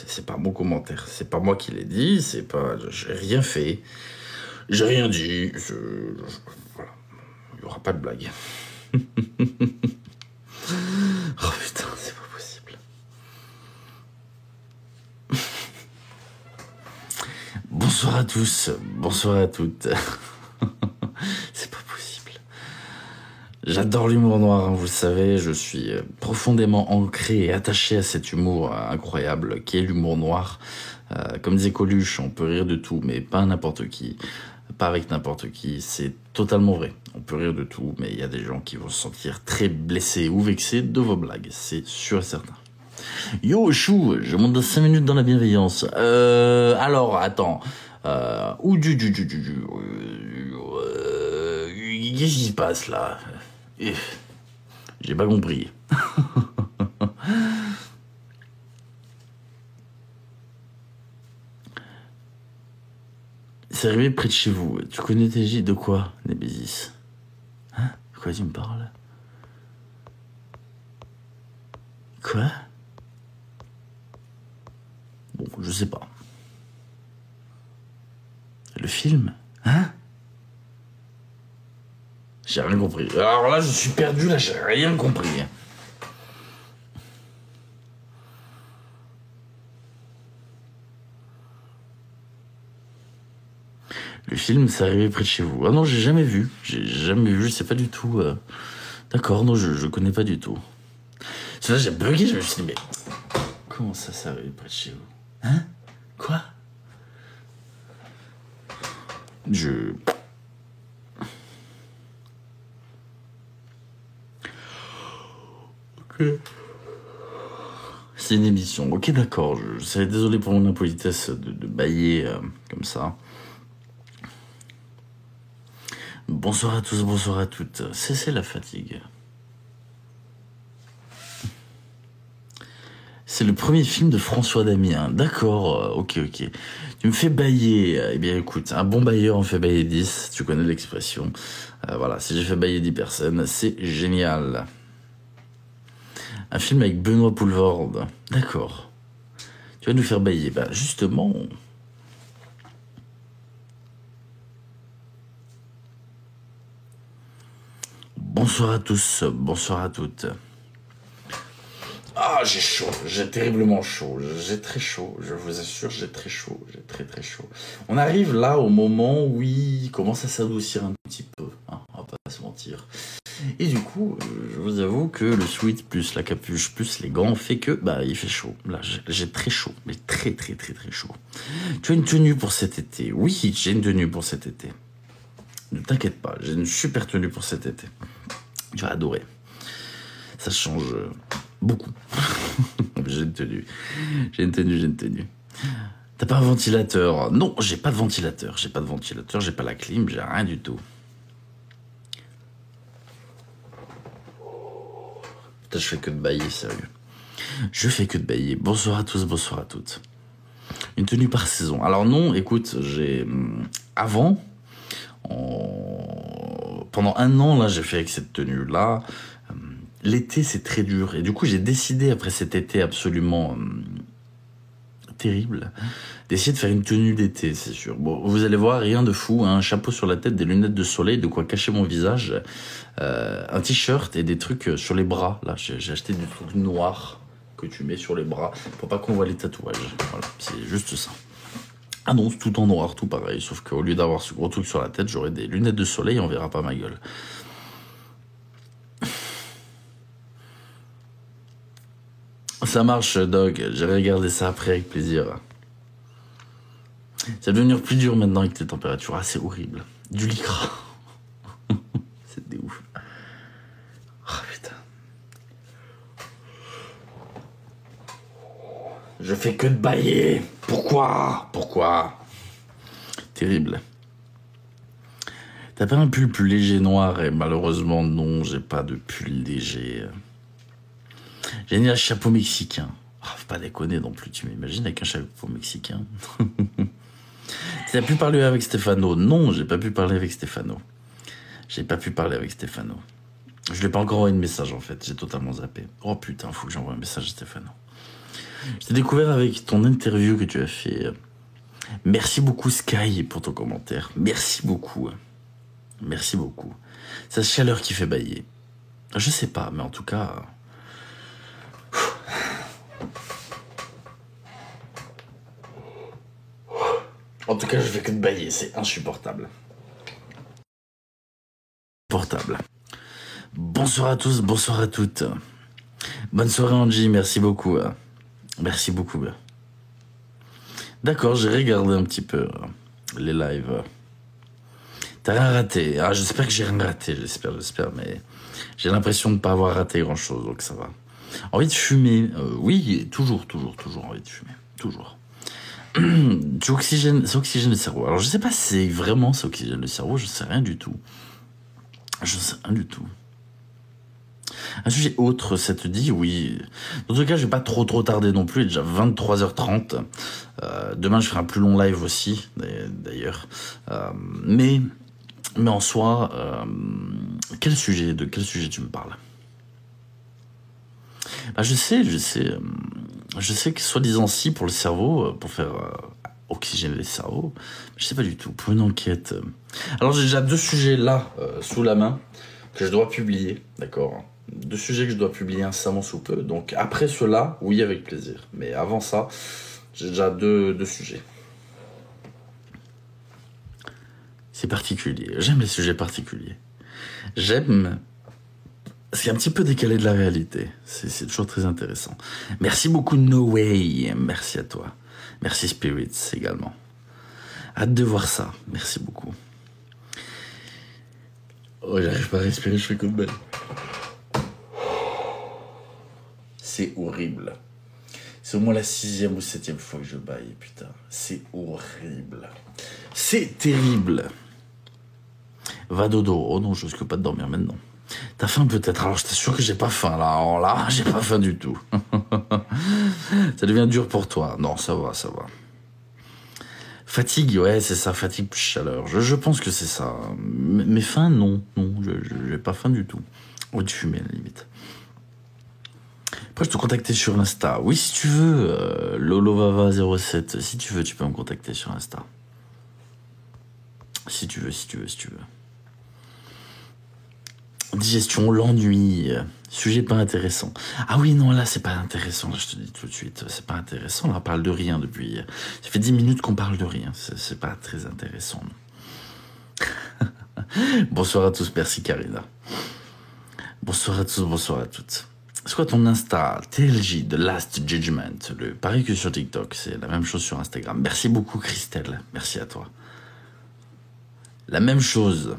C'est pas mon commentaire. C'est pas moi qui l'ai dit. C'est pas. J'ai rien fait. J'ai rien dit. Voilà. Il y aura pas de blague. Oh putain, c'est pas possible. Bonsoir à tous. Bonsoir à toutes. C'est pas possible. J'adore l'humour noir, hein, vous le savez, je suis profondément ancré et attaché à cet humour incroyable qui est l'humour noir. Comme disait Coluche, on peut rire de tout, mais pas n'importe qui, pas avec n'importe qui, c'est totalement vrai. On peut rire de tout, mais il y a des gens qui vont se sentir très blessés ou vexés de vos blagues, c'est sûr et certain. Yo, chou, je monte dans 5 minutes dans la bienveillance. Alors, attends. Qu'est-ce qui se passe là? J'ai pas compris. C'est arrivé près de chez vous. Tu connais TJ de quoi, Némésis? Hein? De quoi tu me parles? Quoi? Bon, je sais pas. Le film? Hein? J'ai rien compris. Alors là, je suis perdu, là, j'ai rien compris. Le film, c'est arrivé près de chez vous. Ah non, j'ai jamais vu. Je sais pas du tout. D'accord, non, je connais pas du tout. C'est là, j'ai bugué, je me suis dit, mais... comment ça, c'est arrivé près de chez vous? Hein? Quoi? C'est une émission. Ok, d'accord. Je serais désolé pour mon impolitesse de bailler comme ça. Bonsoir à tous, bonsoir à toutes. Cessez la fatigue. C'est le premier film de François Damien. D'accord, ok. Tu me fais bailler. Eh bien écoute, un bon bailleur en fait bailler 10. Tu connais l'expression. Voilà, si j'ai fait bailler 10 personnes, c'est génial. Un film avec Benoît Poelvoorde. D'accord. Tu vas nous faire bailler. Bah justement... Bonsoir à tous, bonsoir à toutes. Ah, j'ai chaud, j'ai terriblement chaud, j'ai très chaud, je vous assure, j'ai très chaud, j'ai très chaud. On arrive là au moment où il commence à s'adoucir un petit peu, hein, on va pas se mentir. Et du coup, je vous avoue que le sweat plus la capuche plus les gants fait que, bah, il fait chaud. Là, j'ai très chaud, mais très chaud. Tu as une tenue pour cet été? Oui, j'ai une tenue pour cet été. Ne t'inquiète pas, j'ai une super tenue pour cet été. Tu vas adorer. Ça change beaucoup. J'ai une tenue. T'as pas un ventilateur? Non, j'ai pas de ventilateur. J'ai pas la clim, j'ai rien du tout. Putain, je fais que de bailler, sérieux. Je fais que de bailler. Bonsoir à tous, bonsoir à toutes. Une tenue par saison. Alors non, écoute, j'ai... Avant... Pendant un an, là, j'ai fait avec cette tenue-là. L'été, c'est très dur. Et du coup, j'ai décidé, après cet été absolument terrible, d'essayer de faire une tenue d'été, c'est sûr. Bon, vous allez voir, rien de fou. Hein, un chapeau sur la tête, des lunettes de soleil, de quoi cacher mon visage, un t-shirt et des trucs sur les bras. Là, j'ai acheté des trucs noirs que tu mets sur les bras pour pas qu'on voit les tatouages. Voilà, c'est juste ça. Ah non, c'est tout en noir, tout pareil, sauf qu'au lieu d'avoir ce gros truc sur la tête, j'aurai des lunettes de soleil et on verra pas ma gueule. Ça marche, Dog, j'ai regardé ça après avec plaisir. Ça va devenir plus dur maintenant avec les températures, c'est horrible. Du lycra. C'est des ouf. Oh putain. Je fais que de bailler. Pourquoi? Terrible. T'as pas un pull plus léger noir? Et malheureusement, non, j'ai pas de pull léger. J'ai mis un chapeau mexicain. Oh, faut pas déconner non plus, tu m'imagines avec un chapeau mexicain? T'as pu parler avec Stéphano? Non, j'ai pas pu parler avec Stéphano. Je lui ai pas encore envoyé de message en fait, j'ai totalement zappé. Oh putain, faut que j'envoie un message à Stéphano. Je t'ai découvert avec ton interview que tu as fait. Merci beaucoup Sky pour ton commentaire. Merci beaucoup. C'est la chaleur qui fait bailler. Je sais pas, mais en tout cas... En tout cas, je fais que de bailler, c'est insupportable. Bonsoir à tous, bonsoir à toutes. Bonne soirée Angie, merci beaucoup. D'accord, j'ai regardé un petit peu les lives. T'as rien raté? Ah, j'espère que j'ai rien raté, j'espère, mais j'ai l'impression de ne pas avoir raté grand-chose, donc ça va. Envie de fumer? Oui, toujours envie de fumer, toujours. C'est oxygène le cerveau. Alors je sais pas si c'est vraiment ça oxygène le cerveau, je sais rien du tout. Un sujet autre, ça te dit? Oui. Dans tout cas, je vais pas trop tarder non plus, il est déjà 23h30. Demain, je ferai un plus long live aussi, d'ailleurs. Mais en soi, de quel sujet tu me parles? Bah, je sais que soi-disant si pour le cerveau, pour faire oxygéner le cerveau, je sais pas du tout, pour une enquête. Alors j'ai déjà 2 sujets là, sous la main, que je dois publier, d'accord? 2 sujets que je dois publier incessamment sous peu, donc après cela, oui avec plaisir, mais avant ça, j'ai déjà deux sujets. C'est particulier, j'aime les sujets particuliers. C'est un petit peu décalé de la réalité. C'est toujours très intéressant. Merci beaucoup No Way. Merci à toi. Merci Spirits également. Hâte de voir ça. Merci beaucoup. Oh, j'arrive pas à respirer, je fais comme belle. c'est horrible. C'est au moins la 6e ou 7e fois que je baille, putain. C'est horrible. C'est terrible. Va dodo. Oh non, je risque pas de dormir maintenant. T'as faim peut-être? Alors je t'assure que j'ai pas faim là. Alors là, j'ai pas faim du tout. Ça devient dur pour toi. Non, ça va, ça va. Fatigue, ouais, c'est ça, fatigue plus chaleur. Je pense que c'est ça. Mais faim, non, j'ai pas faim du tout. Ou de fumer, à la limite. Après, je te contacter sur Insta. Oui, si tu veux, LoloVava07, si tu veux, tu peux me contacter sur Insta. Si tu veux. Digestion, l'ennui, sujet pas intéressant. Ah oui, non, là, c'est pas intéressant, là, je te dis tout de suite, c'est pas intéressant, là, on parle de rien depuis... Ça fait 10 minutes qu'on parle de rien, c'est pas très intéressant. Bonsoir à tous, merci Karina. Bonsoir à tous, bonsoir à toutes. C'est quoi ton Insta? TLJ, The Last Judgment, pareil que sur TikTok, c'est la même chose sur Instagram. Merci beaucoup Christelle, merci à toi. La même chose.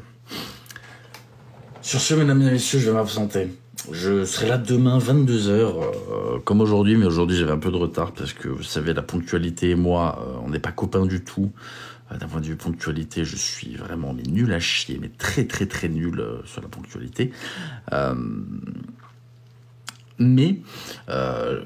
Sur ce, mesdames et messieurs, je vais m'absenter. Je serai là demain, 22h, comme aujourd'hui, mais aujourd'hui j'avais un peu de retard parce que, vous savez, la ponctualité et moi, on n'est pas copains du tout. D'un point de vue ponctualité, je suis vraiment nul à chier, mais très nul sur la ponctualité. Mais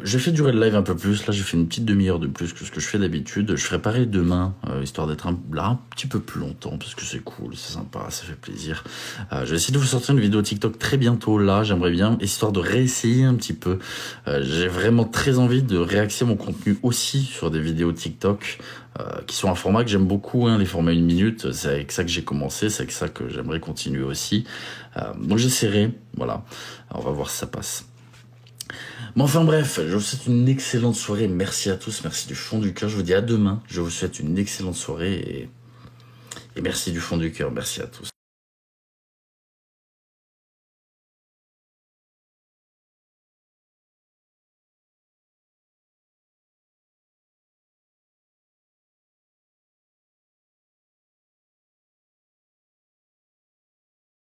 j'ai fait durer le live un peu plus. Là, j'ai fait une petite demi-heure de plus que ce que je fais d'habitude. Je ferai pareil demain, histoire d'être là un petit peu plus longtemps, parce que c'est cool, c'est sympa, ça fait plaisir. Je vais essayer de vous sortir une vidéo TikTok très bientôt. Là, j'aimerais bien, histoire de réessayer un petit peu. J'ai vraiment très envie de réaxer mon contenu aussi sur des vidéos TikTok, qui sont un format que j'aime beaucoup, hein, les formats 1 minute. C'est avec ça que j'ai commencé, c'est avec ça que j'aimerais continuer aussi. Donc j'essaierai, voilà. On va voir si ça passe. Bon, enfin bref, je vous souhaite une excellente soirée. Merci à tous, merci du fond du cœur. Je vous dis à demain. Je vous souhaite une excellente soirée et merci du fond du cœur. Merci à tous.